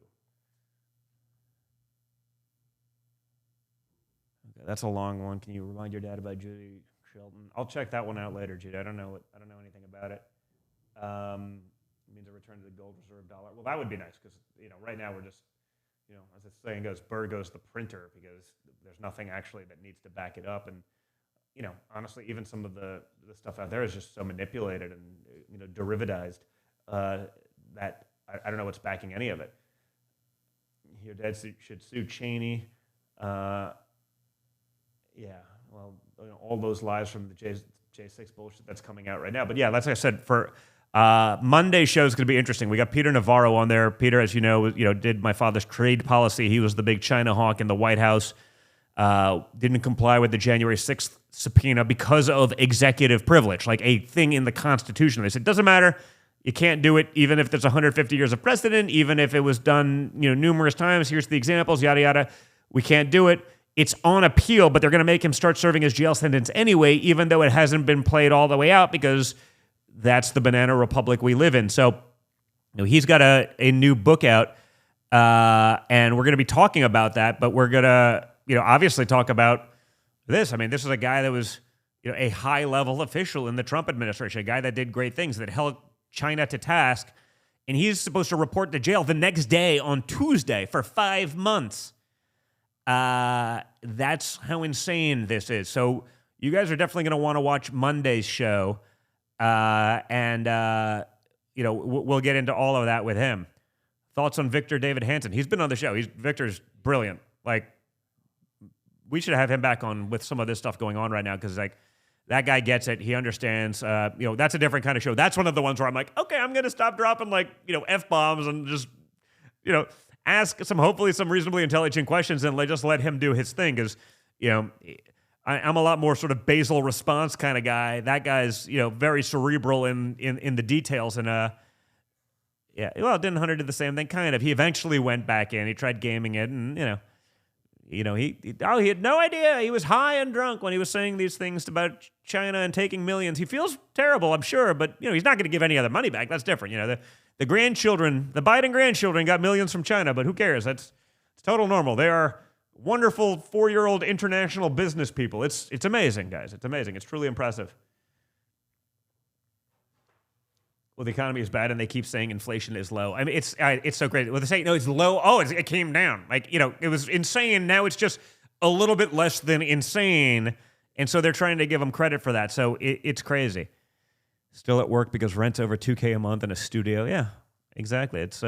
Okay, that's a long one. Can you remind your dad about Judy Shelton? I'll check that one out later, Judy. I don't know anything about it. It means a return to the gold reserve dollar. Well, that would be nice because right now we're just as the saying goes, bird goes the printer because there's nothing actually that needs to back it up. And honestly, even some of the stuff out there is just so manipulated and derivatized that I don't know what's backing any of it. Your dad should sue Cheney. Yeah, well, all those lies from the J6 bullshit that's coming out right now. But yeah, like I said, for Monday's show is going to be interesting. We got Peter Navarro on there. Peter, as you know, did my father's trade policy. He was the big China hawk in the White House. Didn't comply with the January 6th subpoena because of executive privilege, like a thing in the Constitution. They said, doesn't matter. You can't do it even if there's 150 years of precedent, even if it was done numerous times. Here's the examples, yada, yada. We can't do it. It's on appeal, but they're going to make him start serving his jail sentence anyway, even though it hasn't been played all the way out because that's the banana republic we live in. So he's got a new book out, and we're going to be talking about that, but we're going to obviously talk about this. I mean, this is a guy that was a high-level official in the Trump administration, a guy that did great things, that held China to task, and he's supposed to report to jail the next day on Tuesday for 5 months. That's how insane this is. So you guys are definitely going to want to watch Monday's show, and we'll get into all of that with him. Thoughts on Victor David Hansen? He's been on the show. Victor's brilliant. Like, we should have him back on with some of this stuff going on right now because that guy gets it. He understands. That's a different kind of show. That's one of the ones where I'm like, okay, I'm going to stop dropping F-bombs and just, ask hopefully some reasonably intelligent questions and just let him do his thing. Because, I'm a lot more sort of basal response kind of guy. That guy's, very cerebral in the details. And, Hunter did the same thing, kind of. He eventually went back in. He tried gaming it and, he had no idea. He was high and drunk when he was saying these things about China and taking millions. He feels terrible, I'm sure, but he's not going to give any other money back. That's different. The grandchildren, the Biden grandchildren, got millions from China, but who cares? It's total normal. They are wonderful 4-year-old international business people. It's amazing, guys. It's amazing. It's truly impressive. Well, the economy is bad, and they keep saying inflation is low. I mean, it's so great. Well, they say, no, it's low. Oh, it came down. It was insane. Now it's just a little bit less than insane, and so they're trying to give them credit for that. So it's crazy. Still at work because rent's over $2,000 a month in a studio. Yeah, exactly. It's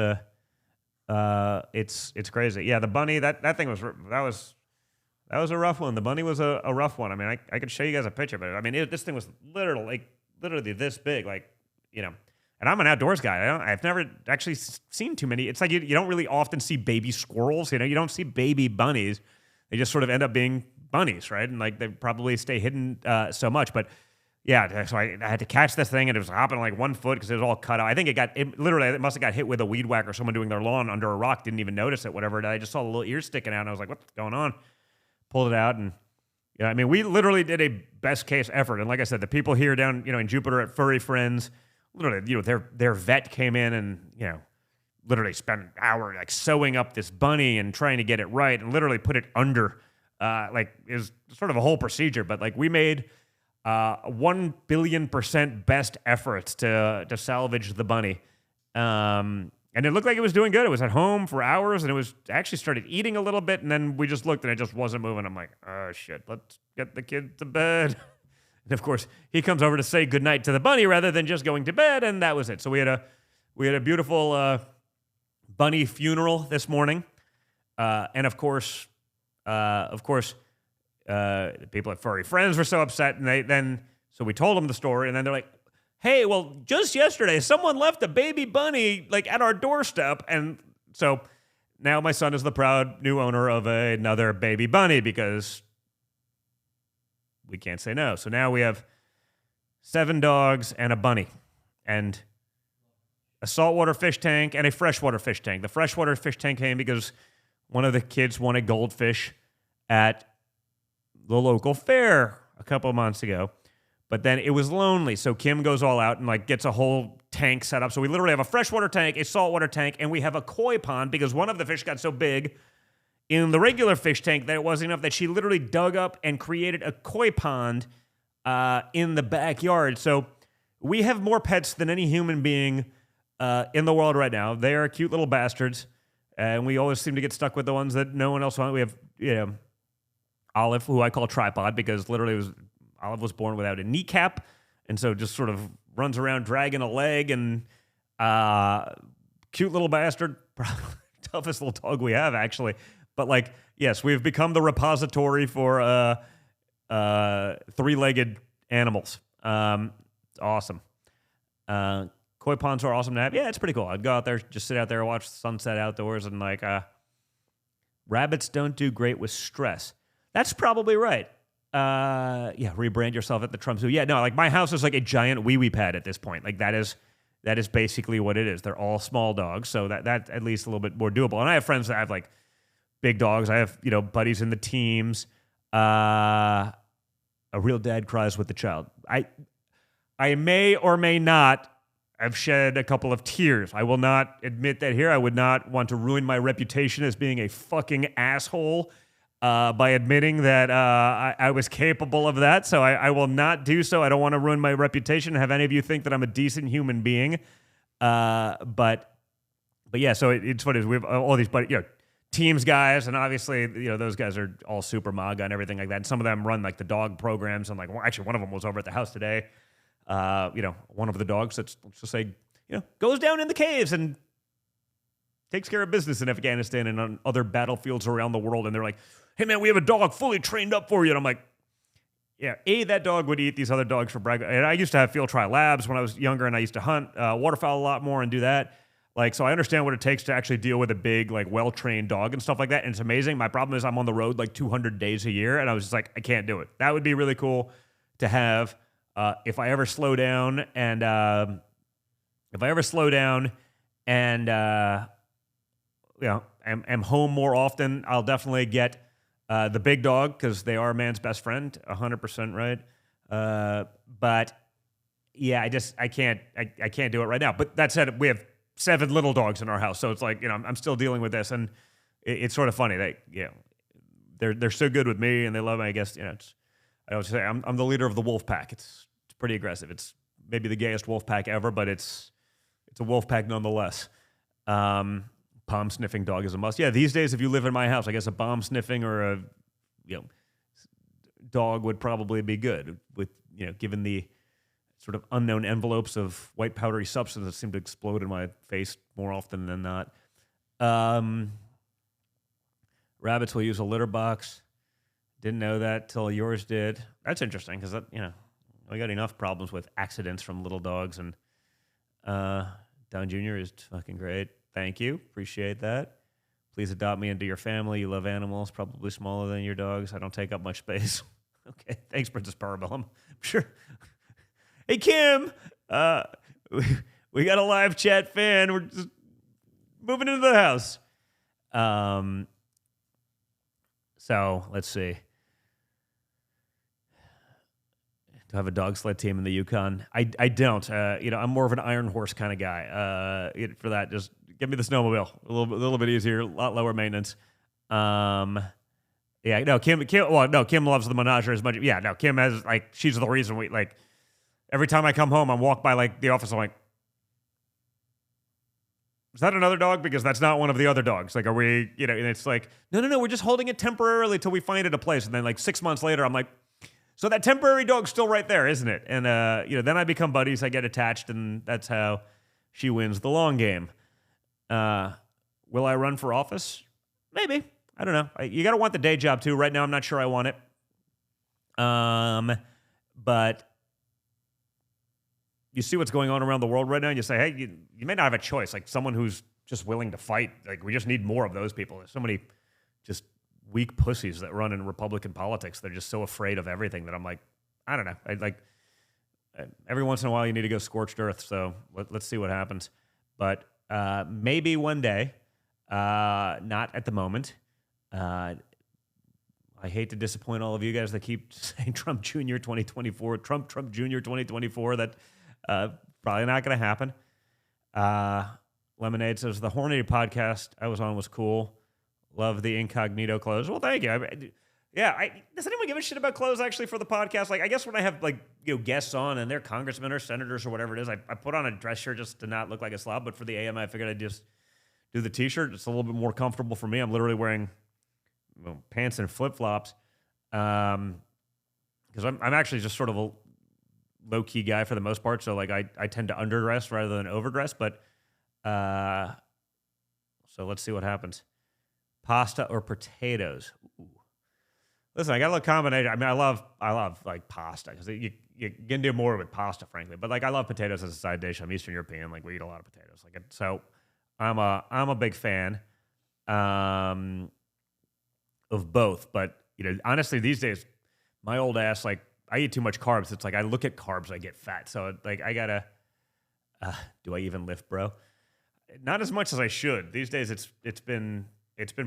crazy. Yeah, the bunny, that thing was a rough one. The bunny was a rough one. I mean, I could show you guys a picture, but I mean, this thing was literally this big, And I'm an outdoors guy. I've never actually seen too many. It's like you don't really often see baby squirrels. You don't see baby bunnies. They just sort of end up being bunnies, right? And they probably stay hidden so much. But yeah, so I had to catch this thing, and it was hopping 1 foot because it was all cut out. I think it must have got hit with a weed whacker. Someone doing their lawn under a rock didn't even notice it. Whatever. I just saw the little ears sticking out, and I was like, "What's going on?" Pulled it out, and I mean, we literally did a best case effort. And like I said, the people here down in Jupiter at Furry Friends. Literally, their vet came in and, literally spent an hour sewing up this bunny and trying to get it right and literally put it under, is sort of a whole procedure. But we made 1 billion% best efforts to salvage the bunny. And it looked like it was doing good. It was at home for hours and it was actually started eating a little bit. And then we just looked and it just wasn't moving. I'm like, oh shit, let's get the kid to bed. And of course, he comes over to say goodnight to the bunny rather than just going to bed, and that was it. So we had a beautiful bunny funeral this morning, and of course, the people at Furry Friends were so upset, and so we told them the story, and then they're like, "Hey, well, just yesterday, someone left a baby bunny at our doorstep," and so now my son is the proud new owner of another baby bunny because we can't say no. So now we have 7 dogs and a bunny and a saltwater fish tank and a freshwater fish tank. The freshwater fish tank came because one of the kids won a goldfish at the local fair a couple of months ago. But then it was lonely, so Kim goes all out and like gets a whole tank set up. So we literally have a freshwater tank, a saltwater tank, and we have a koi pond because one of the fish got so big in the regular fish tank that it wasn't enough that she literally dug up and created a koi pond in the backyard. So we have more pets than any human being in the world right now. They are cute little bastards, and we always seem to get stuck with the ones that no one else wants. We have, Olive, who I call Tripod because literally Olive was born without a kneecap, and so just sort of runs around dragging a leg, and cute little bastard, probably toughest little dog we have, actually. But like, yes, we've become the repository for 3-legged animals. It's awesome. Koi ponds are awesome to have. Yeah, it's pretty cool. I'd go out there, just sit out there, watch the sunset outdoors, and like, rabbits don't do great with stress. That's probably right. Rebrand yourself at the Trump Zoo. Yeah, no, like my house is like a giant wee-wee pad at this point. Like that is basically what it is. They're all small dogs, so that at least a little bit more doable. And I have friends that have like big dogs. I have, buddies in the teams. A real dad cries with the child. I may or may not have shed a couple of tears. I will not admit that here. I would not want to ruin my reputation as being a fucking asshole by admitting that I was capable of that. So I will not do so. I don't want to ruin my reputation and have any of you think that I'm a decent human being. But yeah, so it's funny. We have all these teams guys, and obviously, those guys are all super MAGA and everything like that. And some of them run like the dog programs, and actually one of them was over at the house today. One of the dogs let's just say, goes down in the caves and takes care of business in Afghanistan and on other battlefields around the world. And they're like, hey man, we have a dog fully trained up for you. And I'm like, yeah, that dog would eat these other dogs for breakfast. And I used to have field trial labs when I was younger, and I used to hunt waterfowl a lot more and do that. So I understand what it takes to actually deal with a big, well-trained dog and stuff like that. And it's amazing. My problem is I'm on the road 200 days a year, and I was just like, I can't do it. That would be really cool to have if I ever slow down and am home more often. I'll definitely get the big dog because they are man's best friend, 100% right. But yeah, I can't do it right now. But that said, we have 7 little dogs in our house, so it's I'm still dealing with this, and it's sort of funny that they're so good with me and they love me. I guess I would say I'm the leader of the wolf pack. It's pretty aggressive. It's maybe the gayest wolf pack ever, but it's a wolf pack nonetheless. Palm sniffing dog is a must. Yeah, these days if you live in my house, I guess a bomb sniffing or a dog would probably be good with given the sort of unknown envelopes of white powdery substance that seem to explode in my face more often than not. Rabbits will use a litter box. Didn't know that till yours did. That's interesting because we got enough problems with accidents from little dogs, and Don Jr. is fucking great. Thank you. Appreciate that. Please adopt me into your family. You love animals, probably smaller than your dogs. I don't take up much space. Okay. Thanks, Princess Parabellum. Sure. Hey, Kim. We got a live chat fan. We're just moving into the house. So let's see. Do I have a dog sled team in the Yukon? I don't. I'm more of an Iron Horse kind of guy. For that, just give me the snowmobile. A little bit easier, a lot lower maintenance. Kim loves the Menagerie as much. Yeah, no, Kim has she's the reason we every time I come home, I'm walked by the office. I'm like, is that another dog? Because that's not one of the other dogs. Are we? And it's no. We're just holding it temporarily till we find it a place. And then 6 months later, I'm like, so that temporary dog's still right there, isn't it? And then I become buddies. I get attached, and that's how she wins the long game. Will I run for office? Maybe. I don't know. You got to want the day job too. Right now, I'm not sure I want it. But you see what's going on around the world right now, and you say, hey, you may not have a choice. Someone who's just willing to fight. Like, we just need more of those people. There's so many just weak pussies that run in Republican politics. They're just so afraid of everything that I'm like, I don't know. Every once in a while you need to go scorched earth. So let's see what happens. But maybe one day, not at the moment. I hate to disappoint all of you guys that keep saying Trump Jr. 2024, Trump Jr. 2024. That probably not going to happen. Lemonade says, the Horny podcast I was on was cool. Love the incognito clothes. Well, thank you. Does anyone give a shit about clothes actually for the podcast? Like, I guess when I have guests on and they're congressmen or senators or whatever it is, I put on a dress shirt just to not look like a slob. But for the AM, I figured I'd just do the t-shirt. It's a little bit more comfortable for me. I'm literally wearing pants and flip-flops because I'm actually just sort of a low-key guy for the most part. So I tend to underdress rather than overdress. But so let's see what happens. Pasta or potatoes? Ooh. Listen, I got a little combination. I mean, I love like pasta because you can do more with pasta, frankly. But I love potatoes as a side dish. I'm Eastern European. We eat a lot of potatoes. So I'm a big fan of both. But honestly, these days, my old ass I eat too much carbs. It's I look at carbs, I get fat. So I gotta. Do I even lift, bro? Not as much as I should. These days, it's been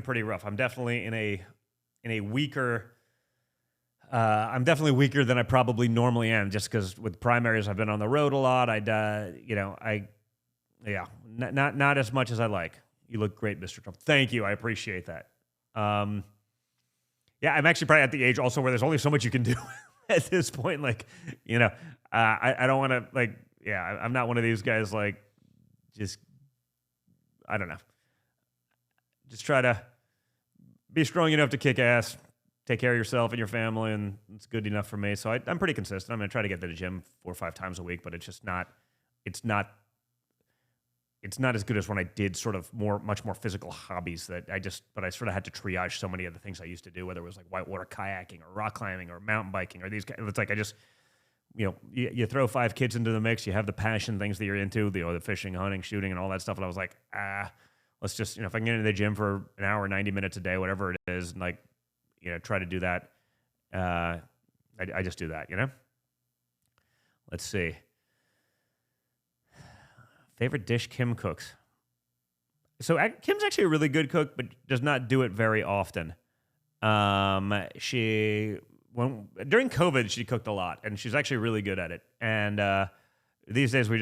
pretty rough. I'm definitely in a weaker. I'm definitely weaker than I probably normally am, just because with primaries I've been on the road a lot. Not as much as I like. You look great, Mr. Trump. Thank you. I appreciate that. I'm actually probably at the age also where there's only so much you can do at this point. I don't want to I'm not one of these guys just I don't know. Just try to be strong enough to kick ass, take care of yourself and your family, and it's good enough for me. So I'm pretty consistent. I'm going to try to get to the gym 4 or 5 times a week, but it's just not as good as when I did sort of much more physical hobbies but I sort of had to triage so many of the things I used to do, whether it was whitewater kayaking or rock climbing or mountain biking or these guys. It's I just, you throw 5 kids into the mix, you have the passion things that you're into, the fishing, hunting, shooting, and all that stuff. And I was let's just, if I can get into the gym for an hour, 90 minutes a day, whatever it is, and try to do that. I just do that, Let's see. Favorite dish Kim cooks. So Kim's actually a really good cook, but does not do it very often. During COVID, she cooked a lot, and she's actually really good at it. And these days, we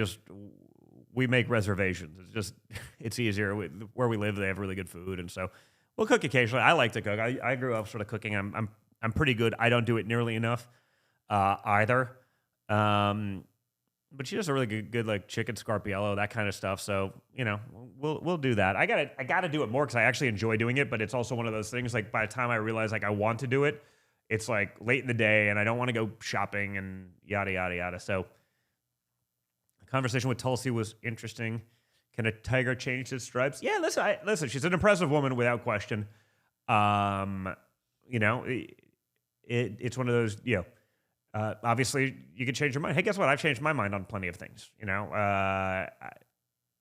make reservations. It's easier. Where we live, they have really good food, and so we'll cook occasionally. I like to cook. I grew up sort of cooking. I'm pretty good. I don't do it nearly enough either. But she does a really good chicken scarpiello, that kind of stuff. So we'll do that. I gotta do it more because I actually enjoy doing it. But it's also one of those things by the time I realize I want to do it, it's late in the day and I don't want to go shopping and yada yada yada. So the conversation with Tulsi was interesting. Can a tiger change its stripes? Yeah, listen. She's an impressive woman without question. It's one of those. Obviously, you can change your mind. Hey, guess what? I've changed my mind on plenty of things,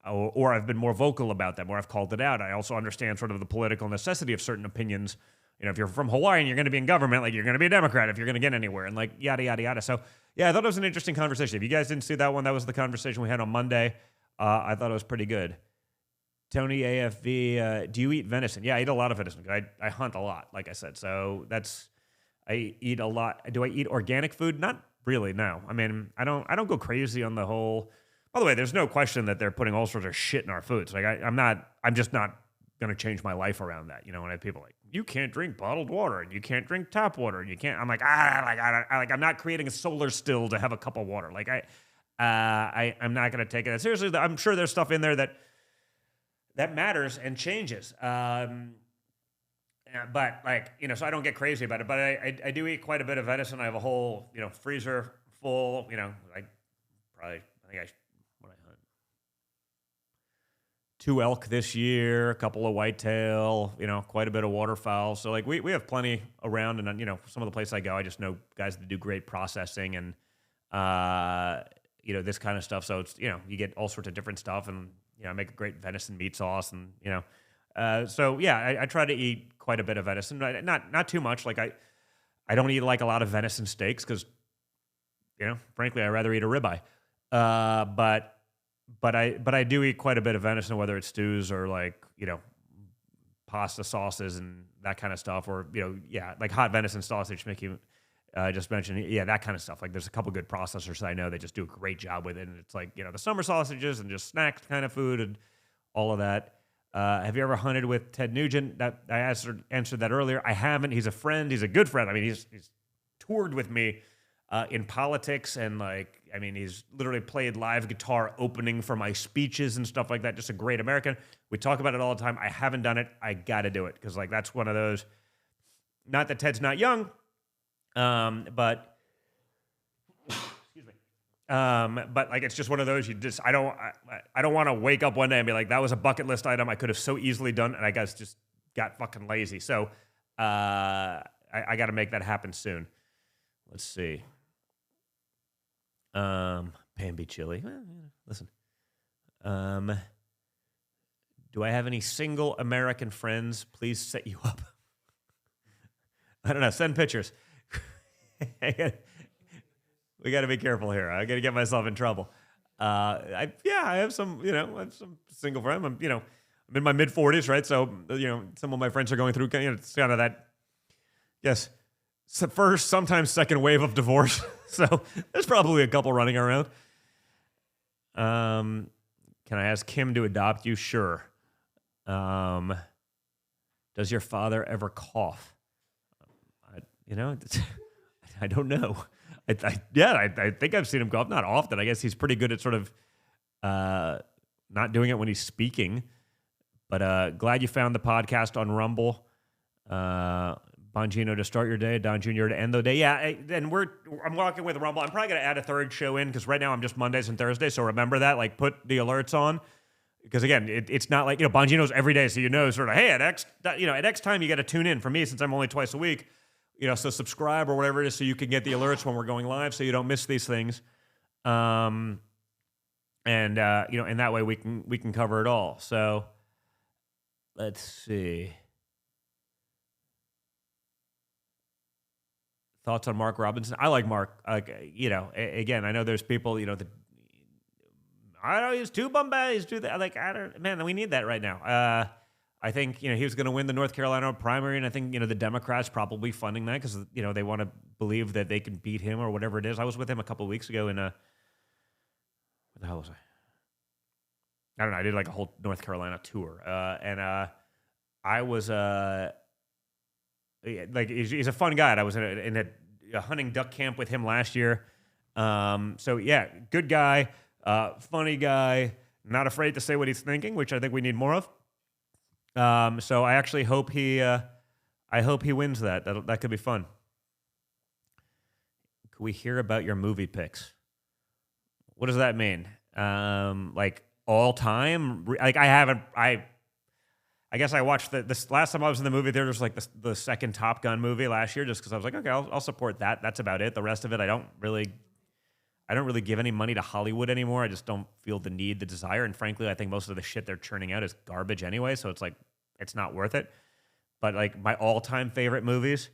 or I've been more vocal about them, or I've called it out. I also understand sort of the political necessity of certain opinions. If you're from Hawaii and you're going to be in government, you're going to be a Democrat if you're going to get anywhere, and yada, yada, yada. So, yeah, I thought it was an interesting conversation. If you guys didn't see that one, that was the conversation we had on Monday. I thought it was pretty good. Tony AFV, do you eat venison? Yeah, I eat a lot of venison. I hunt a lot, like I said. So I eat a lot. Do I eat organic food? Not really, no. I mean, I don't go crazy on the whole. By the way, there's no question that they're putting all sorts of shit in our foods. I'm just not going to change my life around that. When I have people you can't drink bottled water and you can't drink tap water and you can't. I'm I'm not creating a solar still to have a cup of water. I'm not going to take it seriously. I'm sure there's stuff in there that matters and changes. But so I don't get crazy about it. But I do eat quite a bit of venison. I have a whole, freezer full. I hunt 2 elk this year, a couple of whitetail, quite a bit of waterfowl. So we have plenty around, and some of the places I go, I just know guys that do great processing and this kind of stuff. So it's you get all sorts of different stuff, and I make a great venison meat sauce, and so yeah, I try to eat quite a bit of venison, not too much. Like I don't eat like a lot of venison steaks because, frankly, I'd rather eat a ribeye. But I do eat quite a bit of venison, whether it's stews or like pasta sauces and that kind of stuff, or like hot venison sausage. Mickey just mentioned, that kind of stuff. Like there's a couple good processors that I know that just do a great job with it, and it's like the summer sausages and just snacks kind of food and all of that. Have you ever hunted with Ted Nugent? That I answered that earlier. I haven't. He's a friend. He's a good friend. I mean, he's toured with me in politics, and he's literally played live guitar opening for my speeches and stuff like that. Just a great American. We talk about it all the time. I haven't done it. I got to do it because that's one of those. Not that Ted's not young, but excuse me. But it's just one of those. I don't want to wake up one day and be like, that was a bucket list item I could have so easily done, and I guess just got fucking lazy. So I got to make that happen soon. Let's see. Bambi chili. Well, listen. Do I have any single American friends? Please set you up. I don't know. Send pictures. We got to be careful here. I got to get myself in trouble. I have some, I have some single friends. I'm in my mid 40s, right? So, some of my friends are going through, it's kind of that, yes, first, sometimes second wave of divorce. So there's probably a couple running around. Can I ask Kim to adopt you? Sure. Does your father ever cough? I don't know. I think I've seen him cough. Not often. I guess he's pretty good at sort of not doing it when he's speaking. But glad you found the podcast on Rumble. Bongino to start your day, Don Jr. to end the day. Yeah, and I'm walking with Rumble. I'm probably going to add a third show in because right now I'm just Mondays and Thursdays. So remember that. Put the alerts on. Because again, it's not like Bongino's every day, so sort of, hey, at X time you got to tune in. For me, since I'm only twice a week, so subscribe or whatever it is, so you can get the alerts when we're going live, so you don't miss these things. And that way we can cover it all. So let's see. Thoughts on Mark Robinson? I like Mark. Again, I know there's people, I don't know, he's too bombastic, he's too that. Man, we need that right now. I think, he was going to win the North Carolina primary, and I think, the Democrats probably funding that because, they want to believe that they can beat him or whatever it is. I was with him a couple of weeks ago in where the hell was I? I don't know. I did a whole North Carolina tour. And I was, he's a fun guy. I was in a hunting duck camp with him last year. So yeah, good guy, funny guy, not afraid to say what he's thinking, which I think we need more of. So I actually hope he wins that. That could be fun. Could we hear about your movie picks? What does that mean? All time? I guess I watched this last time I was in the movie theater was the second Top Gun movie last year, just because I was like, okay, I'll support that. That's about it. The rest of it, I don't really give any money to Hollywood anymore. I just don't feel the need, the desire, and frankly, I think most of the shit they're churning out is garbage anyway. So it's not worth it. But my all-time favorite movies,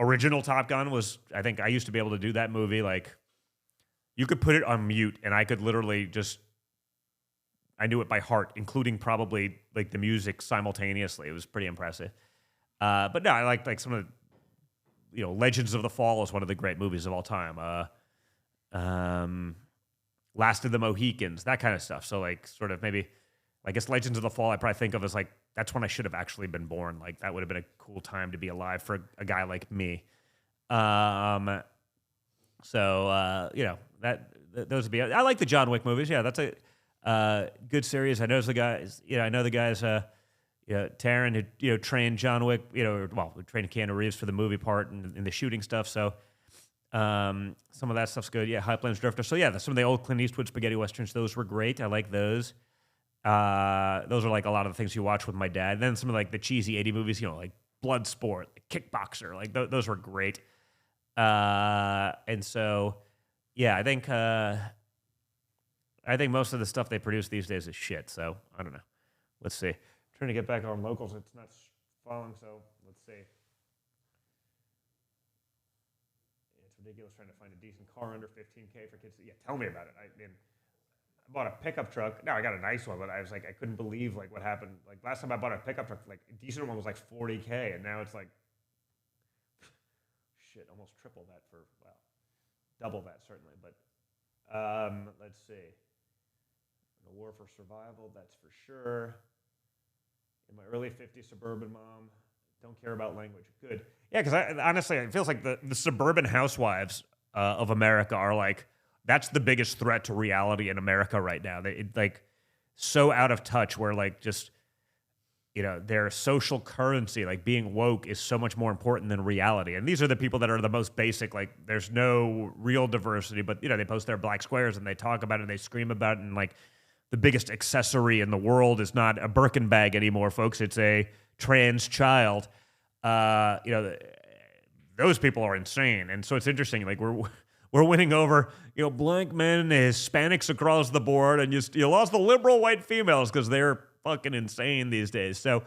original Top Gun was. I think I used to be able to do that movie. You could put it on mute, and I could literally just. I knew it by heart, including probably the music simultaneously. It was pretty impressive. But no, I like some of the, Legends of the Fall is one of the great movies of all time. Last of the Mohicans, that kind of stuff. So sort of maybe, I guess Legends of the Fall I probably think of as that's when I should have actually been born. That would have been a cool time to be alive for a guy like me. Those would be. I like the John Wick movies. Yeah, that's a. Good series. I know the guys. I know the guys. Taron who trained John Wick. Who trained Keanu Reeves for the movie part and the shooting stuff. So some of that stuff's good. Yeah, High Plains Drifter. So yeah, some of the old Clint Eastwood spaghetti westerns. Those were great. I like those. Those are a lot of the things you watch with my dad. And then some of the cheesy 80 movies. Bloodsport, Kickboxer. Those were great. And so yeah, I think. I think most of the stuff they produce these days is shit. So I don't know. Let's see. Trying to get back on locals. It's not following. So let's see. It's ridiculous trying to find a decent car under $15K for kids. Yeah, tell me about it. I bought a pickup truck. No, I got a nice one, but I was like, I couldn't believe like what happened. Like last time I bought a pickup truck, like a decent one was like $40K, and now it's like shit, almost triple that for double that certainly. But let's see. The war for survival, that's for sure. In my early 50s, suburban mom. Don't care about language. Good. Yeah, because honestly, it feels like the suburban housewives of America are like, that's the biggest threat to reality in America right now. Like so out of touch where like just, their social currency, like being woke is so much more important than reality. And these are the people that are the most basic, like there's no real diversity, but they post their black squares and they talk about it and they scream about it. And like the biggest accessory in the world is not a Birkin bag anymore, folks. It's a trans child. Those people are insane. And so it's interesting. Like we're winning over, black men and Hispanics across the board, and you lost the liberal white females because they're fucking insane these days. So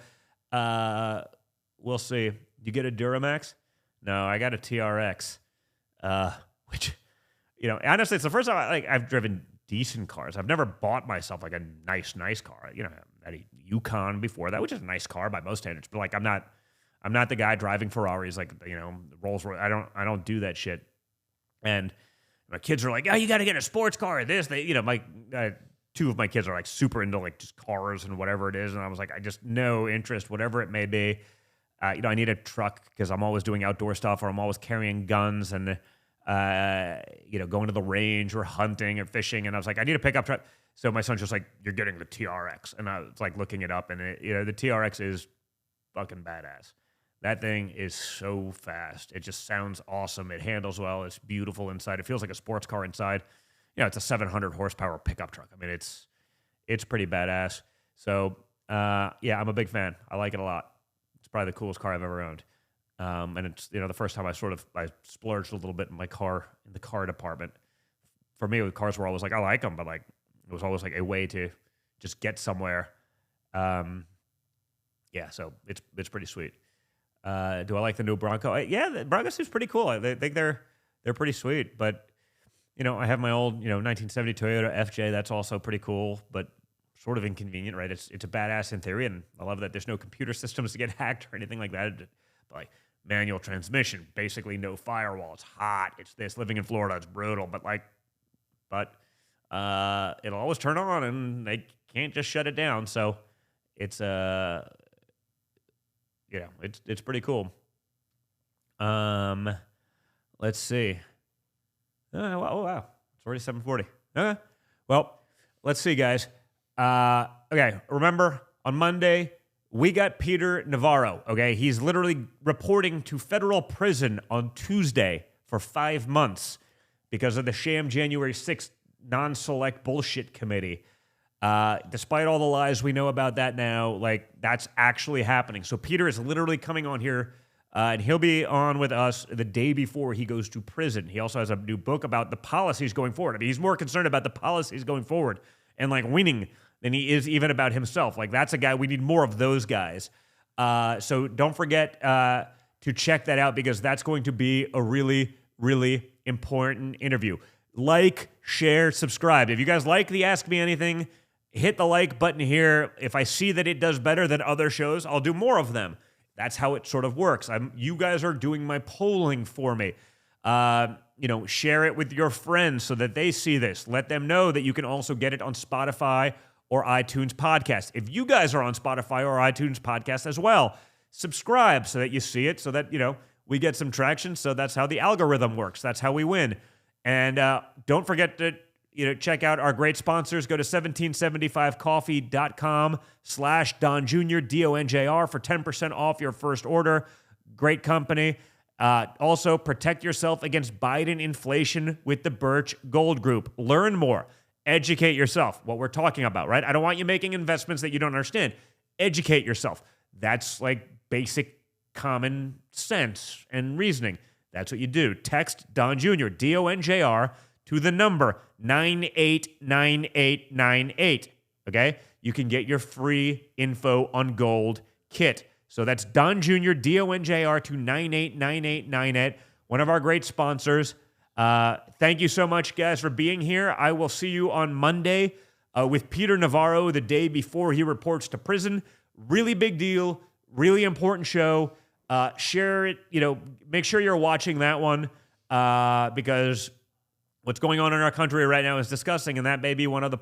we'll see. You get a Duramax? No, I got a TRX, which, honestly, it's the first time I've driven decent cars. I've never bought myself like a nice car. I had a Yukon before that, which is a nice car by most standards, but like I'm not the guy driving Ferraris, like, Rolls Royce. I don't do that shit. And my kids are like, oh, you got to get a sports car or this. They, two of my kids are like super into like just cars and whatever it is. And I was like, I just no interest, whatever it may be. I need a truck because I'm always doing outdoor stuff or I'm always carrying guns and, going to the range or hunting or fishing. And I was like, I need a pickup truck. So my son's just like, you're getting the TRX. And I was like looking it up and the TRX is fucking badass. That thing is so fast. It just sounds awesome. It handles well. It's beautiful inside. It feels like a sports car inside. It's a 700 horsepower pickup truck. I mean, it's pretty badass. So, yeah, I'm a big fan. I like it a lot. It's probably the coolest car I've ever owned. And it's, the first time I splurged a little bit in the car department. For me, cars were always like, I like them, but like, it was always like a way to just get somewhere. Yeah, so it's pretty sweet. Do I like the new Bronco? Yeah, the Bronco seems pretty cool. I think they're pretty sweet. But, I have my old, 1970 Toyota FJ. That's also pretty cool, but sort of inconvenient, right? It's a badass in theory, and I love that there's no computer systems to get hacked or anything like that. But like manual transmission, basically no firewall. It's hot. It's this. Living in Florida, it's brutal. But it'll always turn on, and they can't just shut it down. So it's it's pretty cool. Let's see. Oh, wow. It's already 7:40. Well, let's see, guys. Okay, remember, on Monday, we got Peter Navarro, okay? He's literally reporting to federal prison on Tuesday for 5 months because of the sham January 6th non-select bullshit committee. Despite all the lies we know about that now, like, that's actually happening. So Peter is literally coming on here, and he'll be on with us the day before he goes to prison. He also has a new book about the policies going forward. I mean, he's more concerned about the policies going forward and, like, winning than he is even about himself. Like, that's a guy, we need more of those guys. So don't forget to check that out because that's going to be a really, really important interview. Like, share, subscribe. If you guys like the Ask Me Anything, hit the like button here. If I see that it does better than other shows, I'll do more of them. That's how it sort of works. You guys are doing my polling for me. Share it with your friends so that they see this. Let them know that you can also get it on Spotify or iTunes podcast. If you guys are on Spotify or iTunes podcast as well, subscribe so that you see it, so that, we get some traction. So that's how the algorithm works. That's how we win. And don't forget to check out our great sponsors. Go to 1775coffee.com/Don Jr., DONJR for 10% off your first order. Great company. Also, protect yourself against Biden inflation with the Birch Gold Group. Learn more. Educate yourself. What we're talking about, right? I don't want you making investments that you don't understand. Educate yourself. That's like basic common sense and reasoning. That's what you do. Text Don Jr., DONJR, to the number 989898. Okay? You can get your free info on gold kit. So that's Don Jr., DONJR to 989898, one of our great sponsors. Thank you so much, guys, for being here. I will see you on Monday with Peter Navarro the day before he reports to prison. Really big deal, really important show. Share it, make sure you're watching that one because what's going on in our country right now is disgusting, and that may be one of the